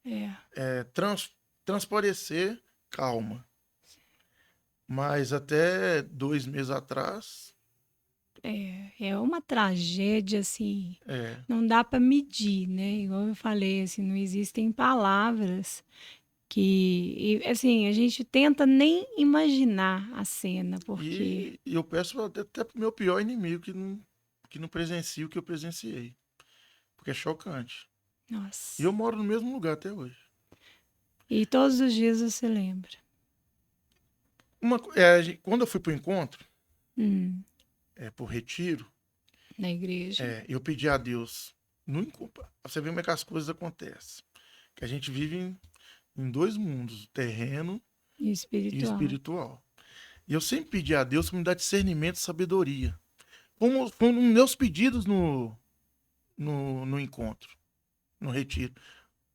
É, é, trans, transparecer calma. Mas até 2 meses atrás, é uma tragédia, assim, é. não dá para medir, né? Igual eu falei, assim, não existem palavras assim, a gente tenta nem imaginar a cena, porque, E eu peço até pro meu pior inimigo que não presencie o que eu presenciei. Porque é chocante. E eu nossa. moro no mesmo lugar até hoje. E todos os dias você lembra. Quando eu fui pro encontro, Hum, pro retiro, na igreja eu pedi a Deus, no encontro, pra você ver como é que as coisas acontecem. Que a gente vive em dois mundos, terreno e e espiritual. espiritual. E eu sempre pedi a Deus para me dar discernimento e sabedoria. Foi um dos meus pedidos no encontro, no retiro.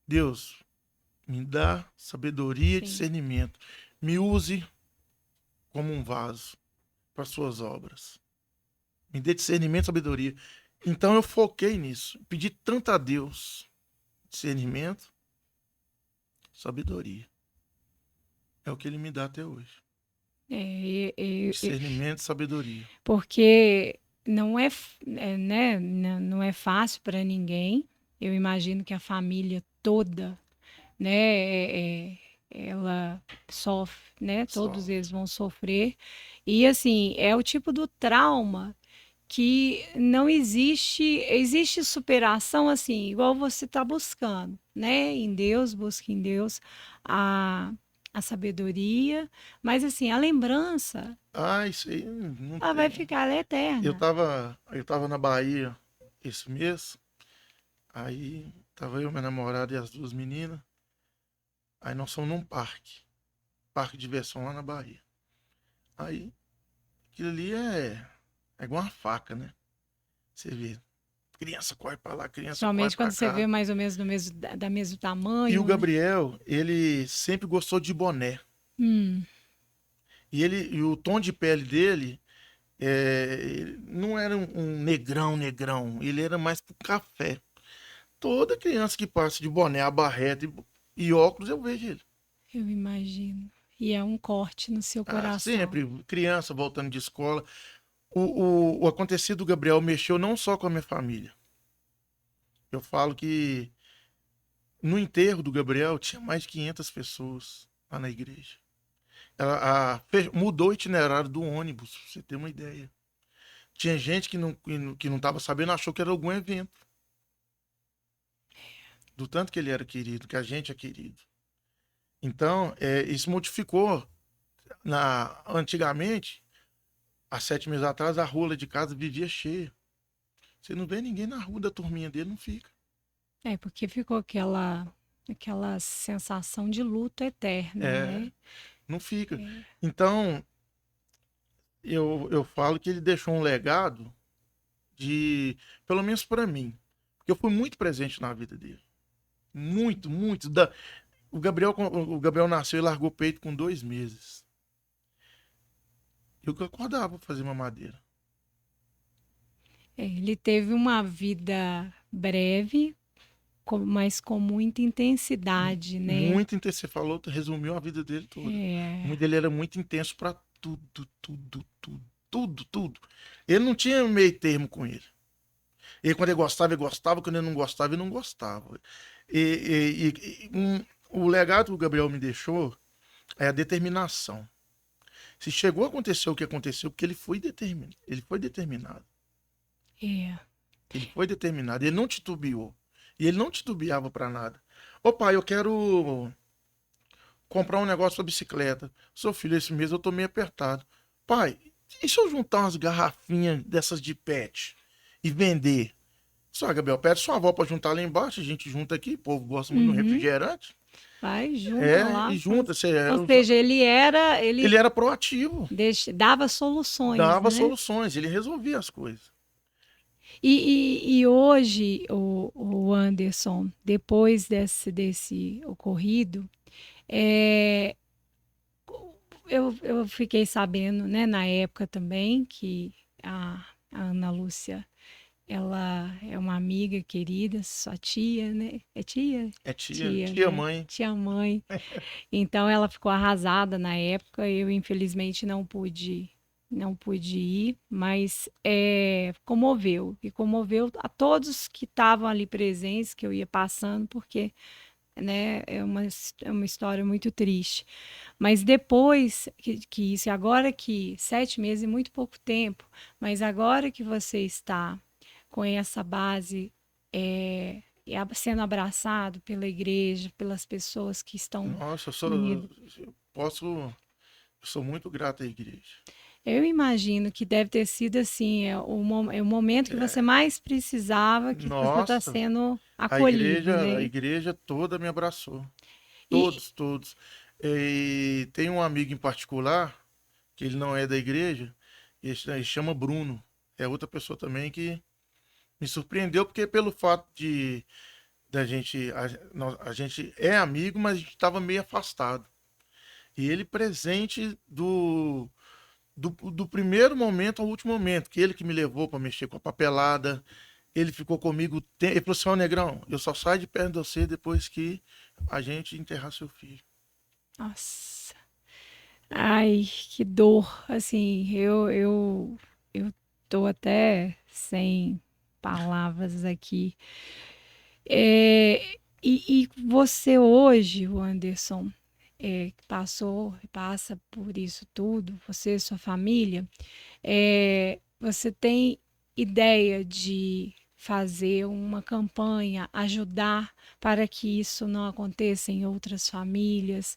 Deus, me dá sabedoria e Sim. discernimento. Me use como um vaso para suas obras. Me dê discernimento e sabedoria. Então eu foquei nisso. Pedi tanto a Deus discernimento, sabedoria. É o que ele me dá até hoje. É, Discernimento e sabedoria. porque não é, né, não é fácil para ninguém. Eu imagino que a família toda, né, ela sofre, né? Todos Sofre. eles vão sofrer. E assim, é o tipo do trauma que não existe superação assim, igual você está buscando, né? Em Deus, busque em Deus a, a sabedoria, mas assim, a lembrança, Ah, isso aí não ela vai tem. ficar ela é eterna. Eu tava na Bahia esse mês, aí tava eu, minha namorada e as duas meninas. Aí nós fomos num parque de diversão lá na Bahia. Aí, aquilo ali é igual uma faca, né? Você vê, criança corre pra lá, criança corre Principalmente pra quando você vê cá. mais ou menos da mesmo E o tamanho, né? Gabriel, ele sempre gostou de boné. Hum, E o tom de pele dele ele não era um negrão, negrão. Ele era mais pro café. Toda criança que passa de boné, abarreta e óculos, eu vejo ele. eu imagino. E é um corte no seu Ah, coração. sempre, criança voltando de escola. O acontecido do Gabriel mexeu não só com a minha família. Eu falo que no enterro do Gabriel tinha mais de 500 pessoas lá na igreja. Mudou o itinerário do ônibus, pra você ter uma ideia. Tinha gente que não estava sabendo, achou que era algum evento. Do tanto que ele era querido, que a gente é querido. Então, isso modificou. Antigamente, há 7 meses atrás, a rua lá de casa vivia cheia. Você não vê ninguém na rua da turminha dele, não fica. É, porque ficou aquela sensação de luto eterno, É, né? não fica. É, Então, eu falo que ele deixou um legado de, pelo menos para mim, porque eu fui muito presente na vida dele. Muito, muito. O Gabriel nasceu e largou o peito com 2 meses. Eu que acordava pra fazer mamadeira. ele teve uma vida breve, mas com muita intensidade, né? Muito intenso. Você falou, resumiu a vida dele toda. A É, mãe dele era muito intenso pra tudo, tudo, tudo, tudo, tudo. Ele não tinha meio termo com ele. Quando ele gostava, quando ele não gostava, ele não gostava. O legado que o Gabriel me deixou é a determinação. Se chegou a acontecer o que aconteceu, porque ele foi determinado. Ele foi determinado. é. Ele foi determinado. Ele não titubeou. E ele não titubeava pra nada. Ô pai, eu quero comprar um negócio pra bicicleta. Seu filho, esse mês eu tô meio apertado. Pai, e se eu juntar umas garrafinhas dessas de pet e vender? Só, Gabriel, pede sua avó pra juntar lá embaixo, a gente junta aqui, o povo gosta muito do Uhum. refrigerante. Vai, junta E lá, junta. ou seja, ele Ele era proativo, dava soluções, dava né? soluções, ele resolvia as coisas. E hoje, o Anderson, depois desse ocorrido, é, eu fiquei sabendo, né, na época também, que a Ana Lúcia, ela é uma amiga querida, sua tia, né? É tia? É tia, Tia, tia né? mãe. Tia mãe. Então ela ficou arrasada na época. Eu infelizmente não pude ir, mas comoveu e comoveu a todos que estavam ali presentes, que eu ia passando, porque né, é uma história muito triste. Mas depois que isso, e agora que 7 meses é muito pouco tempo, mas agora que você está com essa base sendo abraçado pela igreja, pelas pessoas que estão Nossa, unidas. eu sou muito grato à igreja. Eu imagino que deve ter sido assim, é o momento que você É, mais precisava que você está nossa, sendo a acolhido, igreja, a né? igreja toda me abraçou. E, Todos, todos. E tem um amigo em particular, que ele não é da igreja, ele chama Bruno. É outra pessoa também que me surpreendeu, porque pelo fato de da gente, a gente é amigo, mas a gente estava meio afastado. E ele presente do primeiro momento ao último momento, que ele que me levou para mexer com a papelada, ele ficou comigo, ele falou assim, ó Negrão, eu só saio de perto de você depois que a gente enterrar seu filho. nossa, ai, que dor, assim, eu Estou até sem palavras aqui. E você hoje, o Anderson, que passou e passa por isso tudo, você e sua família, você tem ideia de fazer uma campanha, ajudar para que isso não aconteça em outras famílias,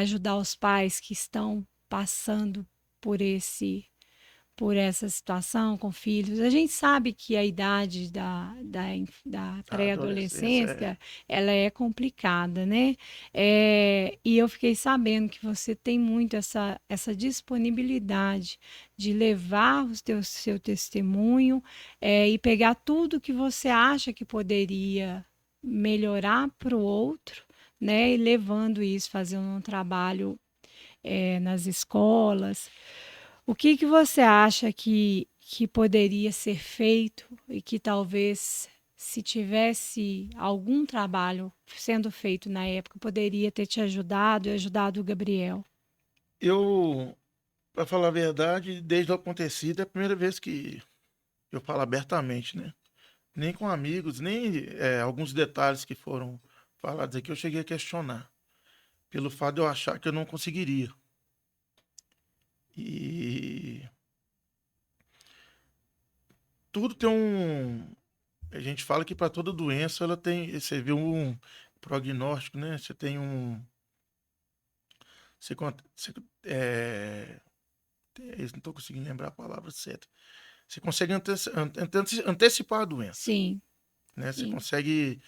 ajudar os pais que estão passando por por essa situação com filhos. A gente sabe que a idade da A adolescência pré-adolescência, ela é complicada, né? E eu fiquei sabendo que você tem muito essa disponibilidade de levar seu testemunho, e pegar tudo que você acha que poderia melhorar para o outro, né? E levando isso, fazendo um trabalho nas escolas. O que que você acha que poderia ser feito e que talvez, se tivesse algum trabalho sendo feito na época, poderia ter te ajudado e ajudado o Gabriel? Eu, para falar a verdade, desde o acontecido, é a primeira vez que eu falo abertamente, né? Nem com amigos, nem alguns detalhes que foram falados aqui, eu cheguei a questionar. Pelo fato de eu achar que eu não conseguiria. E tudo tem um. A gente fala que para toda doença ela tem. Você vê um prognóstico, né? Você tem um. Você, você, é, eu não estou conseguindo lembrar a palavra certa. Você consegue antecipar a doença, Sim, né? Você sim, consegue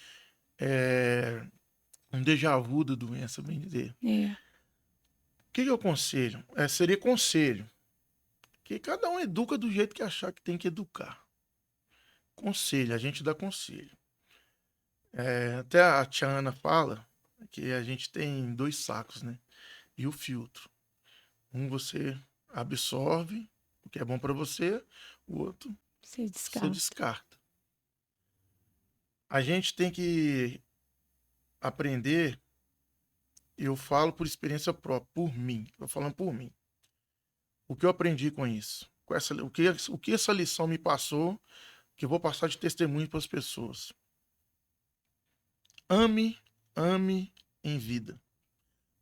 um déjà vu da doença, bem dizer. é, O que eu aconselho? Seria conselho. Que cada um educa do jeito que achar que tem que educar. Conselho, a gente dá conselho. Até a tia Ana fala que a gente tem dois sacos, né? E o filtro. Um você absorve, o que é bom para você, o outro você você descarta. descarta. A gente tem que aprender, eu falo por experiência própria, por mim, estou falando por mim. O que eu aprendi com isso? O que essa lição me passou, que eu vou passar de testemunho para as pessoas. Ame, ame em vida.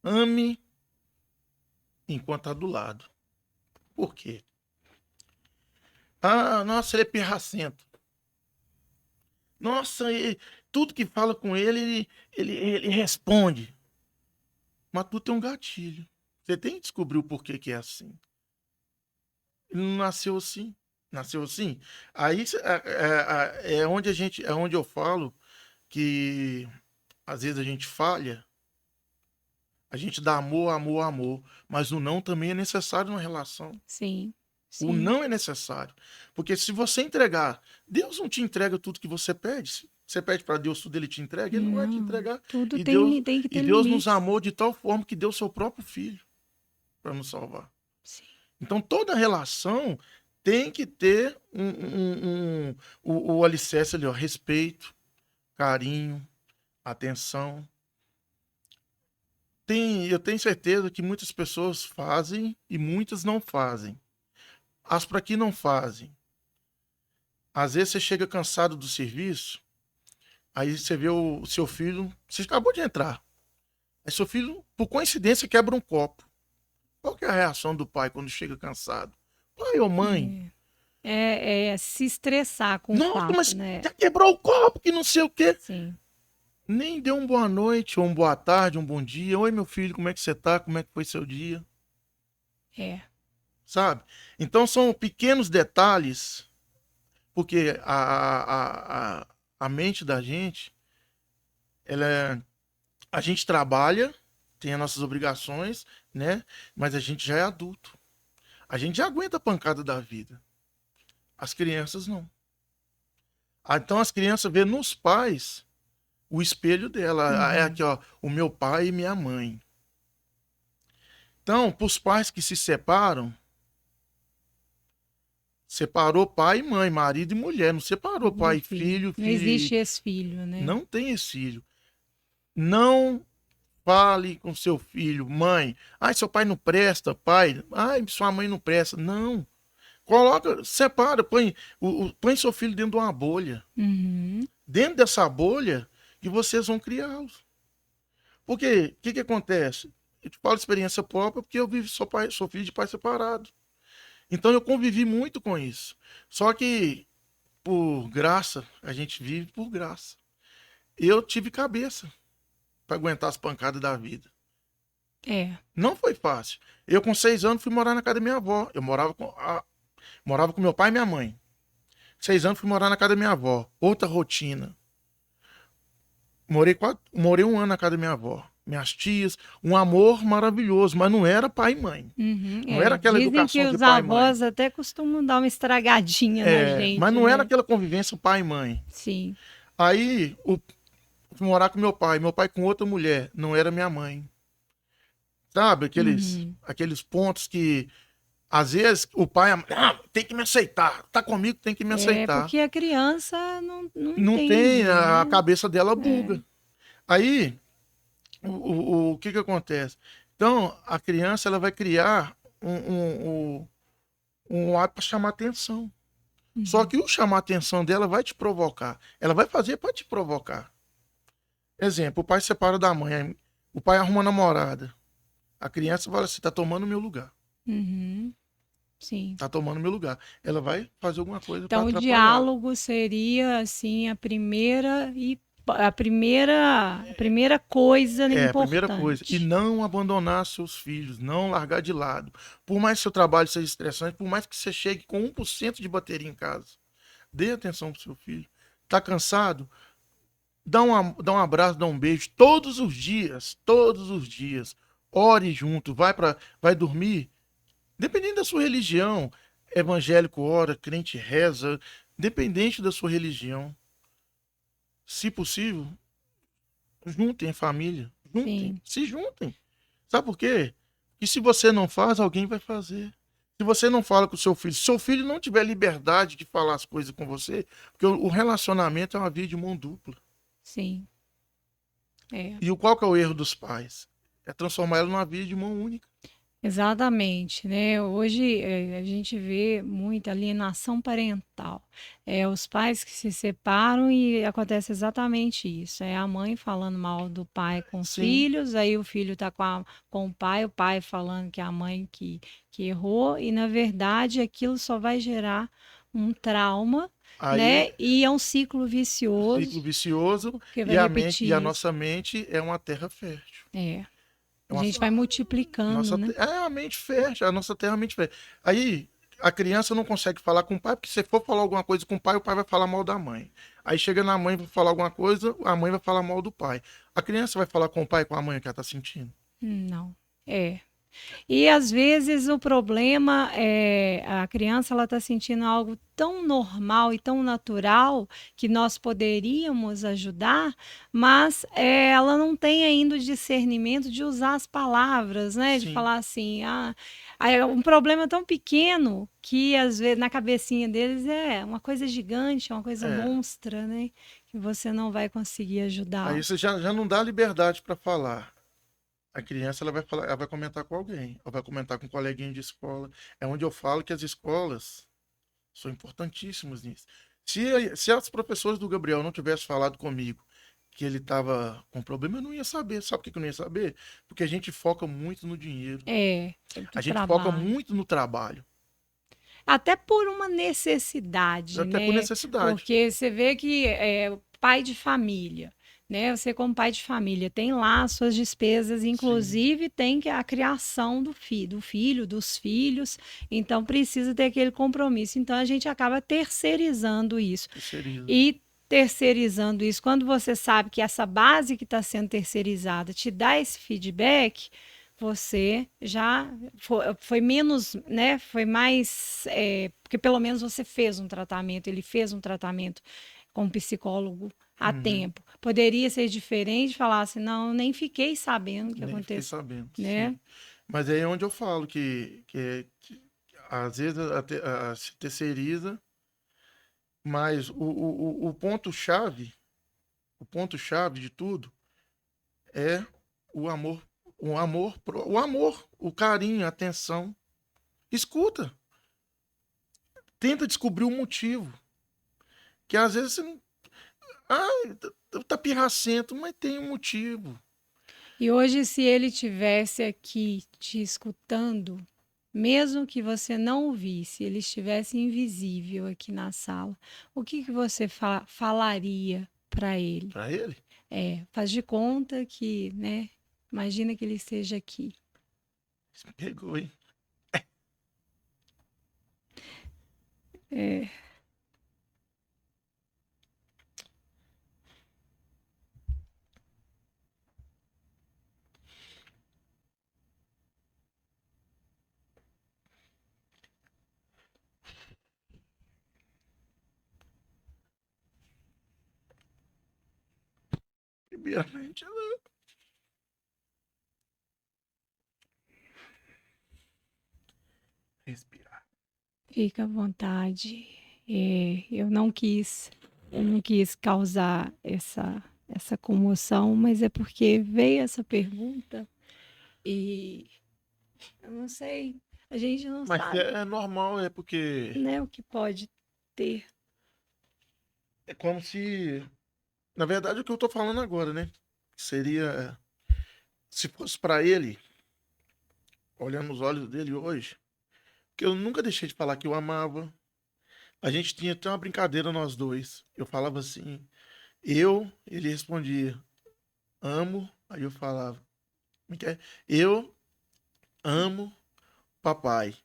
Ame enquanto está do lado. Por quê? Ah, nossa, ele é pirracento. Nossa, tudo que fala com ele responde. Mas tu tem um gatilho. Você tem que descobrir o porquê que é assim. Ele não nasceu assim. Nasceu assim. Aí é onde é onde eu falo que às vezes a gente falha. A gente dá amor, amor, amor. Mas o não também é necessário na relação. Sim, O sim. não é necessário. Porque se você entregar, Deus não te entrega tudo que você pede. Se você pede para Deus tudo, ele te entrega, ele não vai te Não, entregar. tudo E Deus, tem que e ter Deus nos limites. amou de tal forma que deu seu próprio filho para nos salvar. Sim, Então toda relação tem que ter o alicerce ali, ó, respeito, carinho, atenção. Eu tenho certeza que muitas pessoas fazem e muitas não fazem. As para que não fazem. Às vezes você chega cansado do serviço, aí você vê o seu filho, você acabou de entrar. Aí seu filho, por coincidência, quebra um copo. Qual que é a reação do pai quando chega cansado? Pai ou mãe? é se estressar com o Nossa, fato, mas né? já quebrou o copo, que não sei o quê. Sim, Nem deu uma boa noite, ou uma boa tarde, um bom dia. Oi, meu filho, como é que você tá? Como é que foi seu dia? é. Sabe? Então são pequenos detalhes, porque a mente da gente, ela a gente trabalha, tem as nossas obrigações, né? Mas a gente já é adulto. A gente já aguenta a pancada da vida. As crianças não. Então as crianças vê nos pais o espelho dela. É aqui, Uhum. ó, o meu pai e minha mãe. Então, para os pais que se separam, separou pai e mãe, marido e mulher. Não separou E pai e filho. filho, Não filho e... existe esse filho, né? Não tem esse filho. Não fale com seu filho, mãe. Ai, seu pai não presta, pai. Ai, sua mãe não presta. Não. Coloca, separa, põe seu filho dentro de uma bolha. Uhum. Dentro dessa bolha que vocês vão criá-los. Porque o que acontece? Eu te falo experiência própria porque eu vivo, sou filho de pai separado. Então eu convivi muito com isso. Só que, por graça, a gente vive por graça. Eu tive cabeça para aguentar as pancadas da vida. É. Não foi fácil. Eu, com 6 anos, fui morar na casa da minha avó. Eu morava com meu pai e minha mãe. 6 anos, fui morar na casa da minha avó. Outra rotina. Morei 1 ano na casa da minha avó. Minhas tias, um amor maravilhoso, mas não era pai e mãe. Uhum, Não era aquela dizem que educação de os pai e mãe. avós até costumam dar uma estragadinha na Mas gente, não era né? aquela convivência pai e mãe. Sim. Aí, fui morar com meu pai com outra mulher, não era minha mãe. Sabe, Uhum. aqueles pontos que, às vezes, o pai tem que me aceitar, tá comigo, tem que me É aceitar. porque a criança não Não tem, entende, a né? cabeça dela É. buga. Aí, o que acontece? Então, a criança, ela vai criar um ato para chamar atenção. Só Uhum. que o chamar atenção dela vai te provocar. Ela vai fazer para te provocar. Exemplo, o pai separa da mãe, aí o pai arruma uma namorada. A criança fala assim, tá tomando meu lugar. Uhum. Sim. Tá tomando meu lugar. Ela vai fazer alguma coisa para Então, o atrapalhá-la. diálogo seria assim a primeira coisa É, a primeira coisa. E importante. não abandonar seus filhos, não largar de lado. Por mais que seu trabalho seja estressante, por mais que você chegue com 1% de bateria em casa, dê atenção pro seu filho. Tá cansado? Dá um abraço, dá um beijo todos os dias, todos os dias. Ore junto, vai dormir. Dependendo da sua religião, evangélico ora, crente reza, dependente da sua religião. Se possível, juntem a família, juntem, Sim. se juntem. Sabe por quê? E se você não faz, alguém vai fazer. Se você não fala com o seu filho, se seu filho não tiver liberdade de falar as coisas com você, porque o relacionamento é uma via de mão dupla. Sim. É. E qual que é o erro dos pais? É transformar ela numa via de mão única. Exatamente, né? Hoje a gente vê muita alienação parental. É os pais que se separam e acontece exatamente isso. É a mãe falando mal do pai com os Sim. filhos, aí o filho está com o pai falando que é a mãe que errou, e na verdade aquilo só vai gerar um trauma, Aí, né? E é um ciclo ciclo vicioso, vicioso porque vai e a repetir isso. nossa mente é uma terra fértil. É. É A uma, gente vai multiplicando, né? é a mente fértil, a nossa terra é a mente fértil. Aí a criança não consegue falar com o pai, porque se for falar alguma coisa com o pai vai falar mal da mãe. Aí chega na mãe, vai falar alguma coisa, a mãe vai falar mal do pai. A criança vai falar com o pai, com a mãe, o que ela tá sentindo. Não. É. E às vezes o problema é a criança ela está sentindo algo tão normal e tão natural que nós poderíamos ajudar, mas ela não tem ainda o discernimento de usar as palavras, né? De Sim, falar assim, é um problema tão pequeno que às vezes na cabecinha deles é uma coisa gigante, é uma coisa é. monstra, né? Que você não vai conseguir Aí ajudá-lo. você já não dá liberdade para falar. A criança ela vai falar, ela vai comentar com alguém, ou vai comentar com um coleguinha de escola. É onde eu falo que as escolas são importantíssimas nisso. Se as professoras do Gabriel não tivessem falado comigo que ele estava com problema, eu não ia saber. Sabe por que eu não ia saber? Porque a gente foca muito no dinheiro. É A muito gente foca trabalho. muito no trabalho. Até por uma necessidade, Até por né? necessidade. Porque você vê que pai de família, né? Você como pai de família tem lá as suas despesas, Sim, inclusive tem que a criação do filho, dos filhos, então precisa ter aquele compromisso. Então a gente acaba terceirizando isso. terceiriza. E terceirizando isso, quando você sabe que essa base que está sendo terceirizada te dá esse feedback, você já foi menos, né? Foi mais, porque pelo menos você fez um tratamento, ele fez um tratamento com um psicólogo a Uhum. tempo. Poderia ser diferente, falar assim, não, nem fiquei sabendo o que Nem fiquei aconteceu, sabendo, né? sim. Mas aí é onde eu falo que às vezes se terceiriza, mas o ponto-chave de tudo é o amor, o amor, o carinho, a atenção. Escuta. tenta descobrir o motivo. Que às vezes você não. Ah, tá pirracento, mas tem um motivo. E hoje, se ele tivesse aqui te escutando, mesmo que você não o visse, ele estivesse invisível aqui na sala, o que que você falaria para ele? Pra ele. Faz de conta que, né? Imagina que ele esteja aqui. Isso me pegou, hein? É, Primeiramente, respirar. fica à vontade. Eu não quis causar essa comoção, mas é porque veio essa pergunta e eu não sei, a gente não Mas sabe, é normal, é porque né, o que pode ter. é como se. Na verdade, o que eu tô falando agora, né? Seria. Se fosse pra ele, olhando nos olhos dele hoje, que eu nunca deixei de falar que eu amava. A gente tinha até uma brincadeira nós dois. Eu falava assim, ele respondia, amo. Aí eu falava, como é que é? Eu amo papai.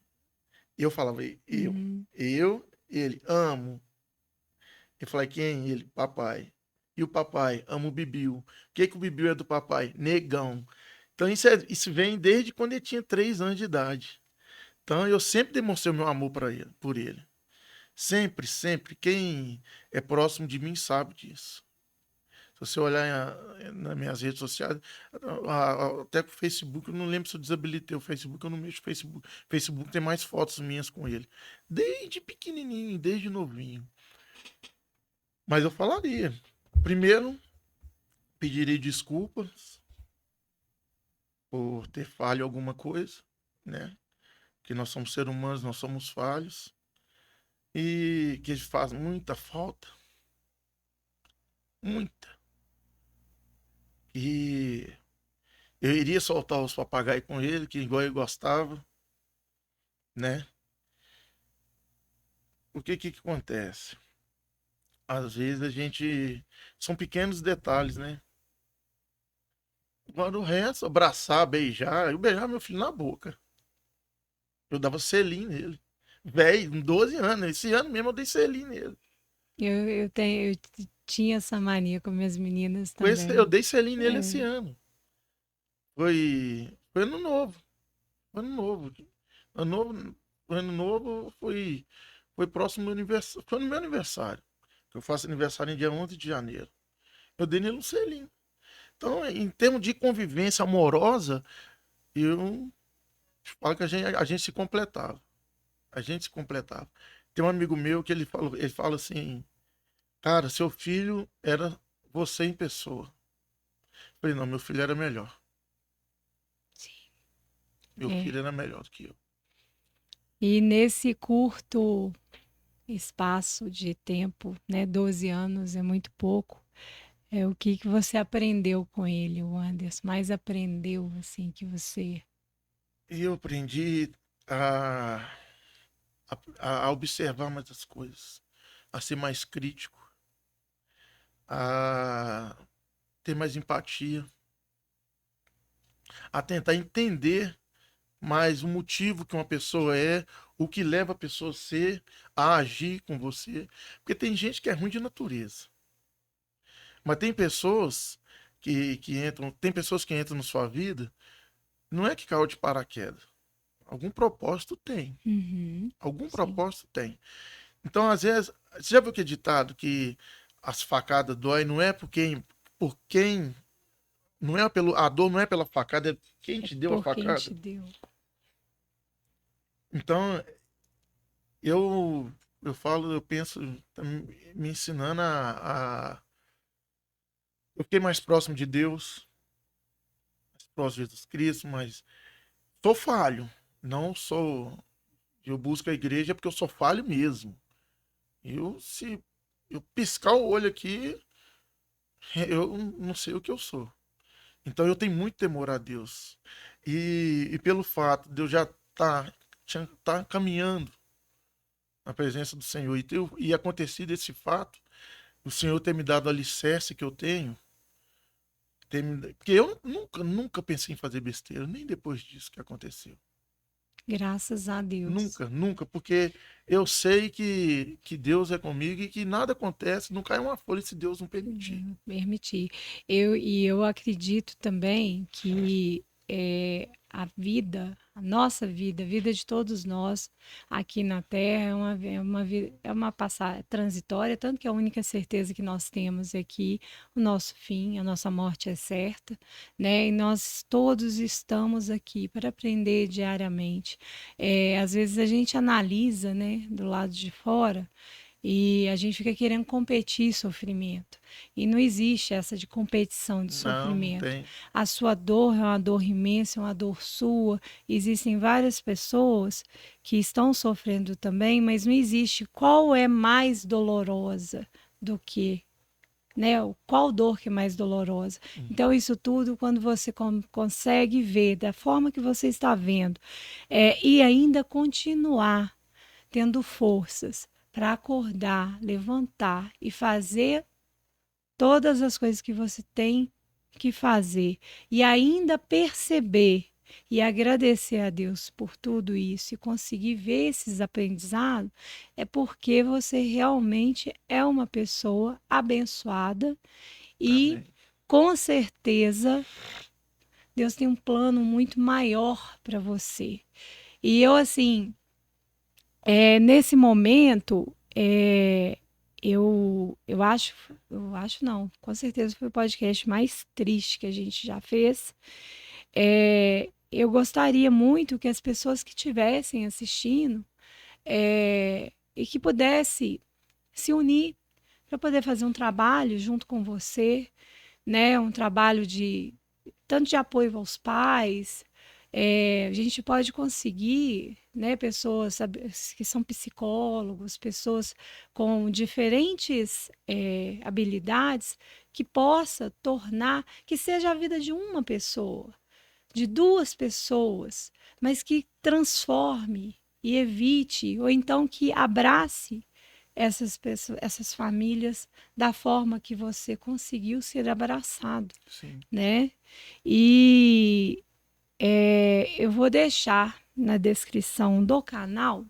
Eu falava, Uhum. ele, amo. Eu falei, quem? Ele, papai. E o papai, amo o Bibiu. O que que o Bibiu é do papai? Negão. Então isso vem desde quando ele tinha 3 anos de idade. Então eu sempre demonstrei o meu amor por ele. Sempre, sempre. Quem é próximo de mim sabe disso. Se você olhar nas minhas redes sociais, até com o Facebook, eu não lembro se eu desabilitei o Facebook, eu não mexo no Facebook. Facebook tem mais fotos minhas com ele. Desde pequenininho, desde novinho. Mas eu falaria. Primeiro, pediria desculpas por ter falho em alguma coisa, né? Que nós somos seres humanos, nós somos falhos. E que faz muita falta. Muita. E eu iria soltar os papagaios com ele, que igual ele gostava, né? Porque que acontece? Às vezes a gente. São pequenos detalhes, né? Agora o resto, abraçar, beijar. Eu beijava meu filho na boca. Eu dava selinho nele. Véi, com 12 anos. Esse ano mesmo eu dei selinho nele. Eu tinha essa mania com minhas meninas Eu também. dei selinho nele esse É, ano. Foi ano novo. Ano novo. Ano novo, ano novo foi próximo do aniversário. Foi no meu aniversário. Que eu faço aniversário em dia 11 de janeiro. Eu dei nele um selinho. Então, em termos de convivência amorosa, eu falo que a gente se completava. A gente se completava. Tem um amigo meu que ele fala assim, cara, seu filho era você em pessoa. Eu falei, não, meu filho era melhor. Meu é. filho era melhor do que eu. E nesse curto espaço de tempo, né, 12 anos é muito pouco. O que que você aprendeu com ele, o Anderson? Mais aprendeu, assim, que você... E eu aprendi a, a observar mais as coisas, a ser mais crítico, a ter mais empatia, a tentar entender mais o motivo que uma pessoa é, o que leva a pessoa a ser, a agir com você. Porque tem gente que é ruim de natureza. Mas tem pessoas que entram na sua vida, não é que caiu de paraquedas. Algum propósito tem. Uhum, Algum sim. propósito tem. Então, às vezes, você já viu que é ditado que as facadas doem, não é por quem, não é a dor não é pela facada, é quem É te deu a por quem te facada. deu. Então, eu falo, eu penso, tá me ensinando eu fiquei mais próximo de Deus, mais próximo de Jesus Cristo, mas sou falho, não sou, Eu busco a igreja porque eu sou falho mesmo. Se eu piscar o olho aqui, eu não sei o que eu sou. Então eu tenho muito temor a Deus. E pelo fato de eu já tá caminhando na presença do Senhor e acontecido esse fato, o Senhor ter me dado o alicerce que eu tenho, porque eu nunca pensei em fazer besteira, nem depois disso que aconteceu. Graças a Deus. Nunca, porque eu sei que Deus é comigo e que nada acontece, não cai uma folha se Deus não permitir. Permitir. Eu acredito também que a vida, a nossa vida, a vida de todos nós aqui na Terra é uma passagem transitória, tanto que a única certeza que nós temos é que o nosso fim, a nossa morte é certa, né? E nós todos estamos aqui para aprender diariamente. Às vezes a gente analisa, né, do lado de fora, e a gente fica querendo competir sofrimento. E não existe essa de competição de Não sofrimento. tem. A sua dor é uma dor imensa, é uma dor sua. Existem várias pessoas que estão sofrendo também, mas não existe qual é mais dolorosa do que, né? Qual dor que é mais dolorosa. Então, isso tudo, quando você consegue ver da forma que você está vendo, e ainda continuar tendo forças para acordar, levantar e fazer todas as coisas que você tem que fazer e ainda perceber e agradecer a Deus por tudo isso e conseguir ver esses aprendizados, é porque você realmente é uma pessoa abençoada e Amém. com certeza Deus tem um plano muito maior para você. E eu, assim, nesse momento, eu acho não, com certeza foi o podcast mais triste que a gente já fez. Eu gostaria muito que as pessoas que estivessem assistindo e que pudesse se unir para poder fazer um trabalho junto com você, né? Um trabalho de tanto de apoio aos pais. A gente pode conseguir, né, pessoas que são psicólogos, pessoas com diferentes habilidades que possa tornar que seja a vida de uma pessoa, de duas pessoas, mas que transforme e evite, ou então que abrace essas pessoas, essas famílias da forma que você conseguiu ser abraçado, Sim. né? E eu vou deixar na descrição do canal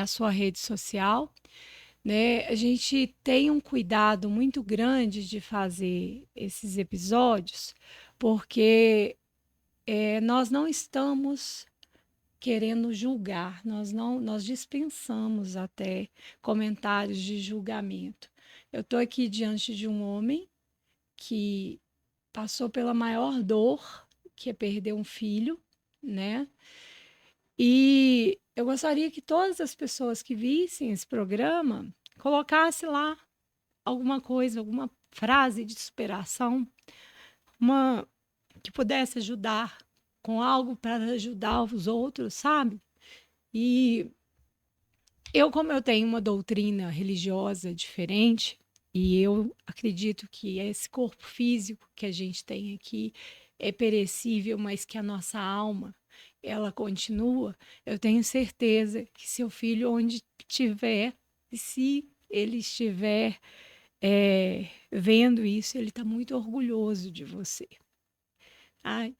a sua rede social, né? A gente tem um cuidado muito grande de fazer esses episódios, porque nós não estamos querendo julgar, nós dispensamos até comentários de julgamento. Eu estou aqui diante de um homem que passou pela maior dor, que é perder um filho, né? E eu gostaria que todas as pessoas que vissem esse programa colocassem lá alguma coisa, alguma frase de superação, uma que pudesse ajudar com algo para ajudar os outros, sabe? E como eu tenho uma doutrina religiosa diferente, e eu acredito que esse corpo físico que a gente tem aqui é perecível, mas que a nossa alma, ela continua, eu tenho certeza que seu filho, onde estiver, se ele estiver vendo isso, ele está muito orgulhoso de você.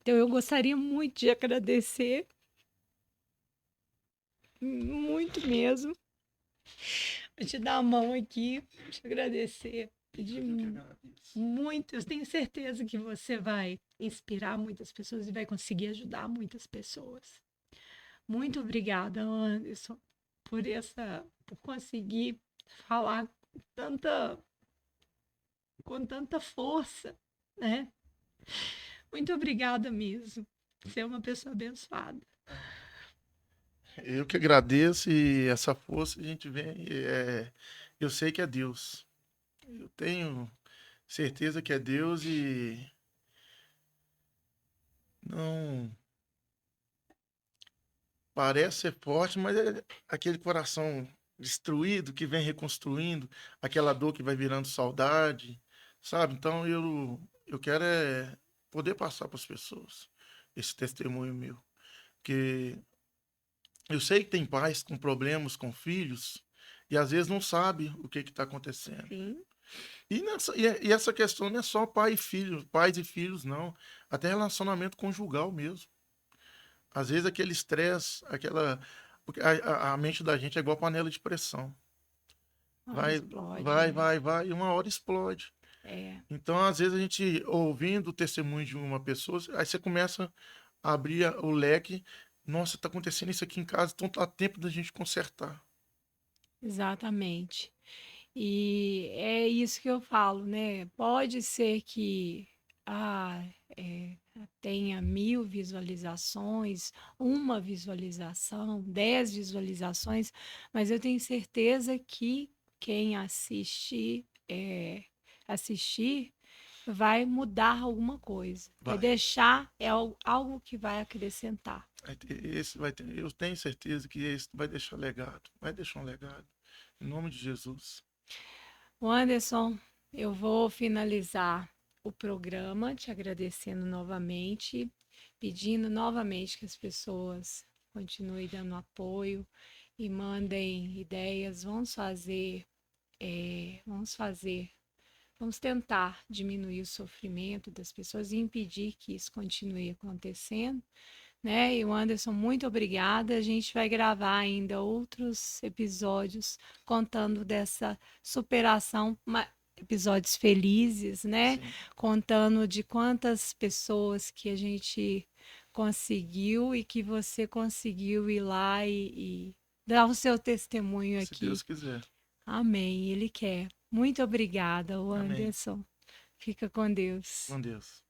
Então eu gostaria muito de agradecer, muito mesmo. Vou te dar a mão aqui, te agradecer. Pedir muito. Eu tenho certeza que você vai inspirar muitas pessoas e vai conseguir ajudar muitas pessoas. Muito obrigada, Anderson, por conseguir falar com tanta força, né? Muito obrigada mesmo. Você é uma pessoa abençoada. Eu que agradeço e essa força a gente vem. Eu sei que é Deus. Eu tenho certeza que é Deus e não parece ser forte, mas é aquele coração destruído que vem reconstruindo, aquela dor que vai virando saudade, sabe? Então eu quero é poder passar para as pessoas esse testemunho meu, que eu sei que tem pais com problemas com filhos e às vezes não sabe o que está acontecendo. Sim, E essa questão não é só pai e filho, pais e filhos, não. Até relacionamento conjugal mesmo. Às vezes aquele estresse, aquela. Porque a mente da gente é igual panela de pressão. hora Vai, explode, vai, né? vai, vai, e uma hora explode. É, Então, às vezes, a gente, ouvindo o testemunho de uma pessoa, aí você começa a abrir o leque. Nossa, tá acontecendo isso aqui em casa, então tá tempo da gente consertar. exatamente. E é isso que eu falo, né? Pode ser que ah, é, tenha 1.000 visualizações, uma visualização, 10 visualizações, mas eu tenho certeza que quem assistir vai mudar alguma coisa, vai Vai. deixar algo que vai acrescentar. Eu tenho certeza que esse vai deixar legado. Vai deixar um legado. Em nome de Jesus. O Anderson, eu vou finalizar o programa te agradecendo novamente, pedindo novamente que as pessoas continuem dando apoio e mandem ideias. Vamos fazer, vamos tentar diminuir o sofrimento das pessoas e impedir que isso continue acontecendo, né? E o Anderson, muito obrigada. A gente vai gravar ainda outros episódios contando dessa superação, episódios felizes, né? Sim. Contando de quantas pessoas que a gente conseguiu e que você conseguiu ir lá e dar o seu testemunho Se aqui. Deus quiser. Amém. Ele quer. Muito obrigada, o Amém. Anderson. Fica com Deus. Com Deus.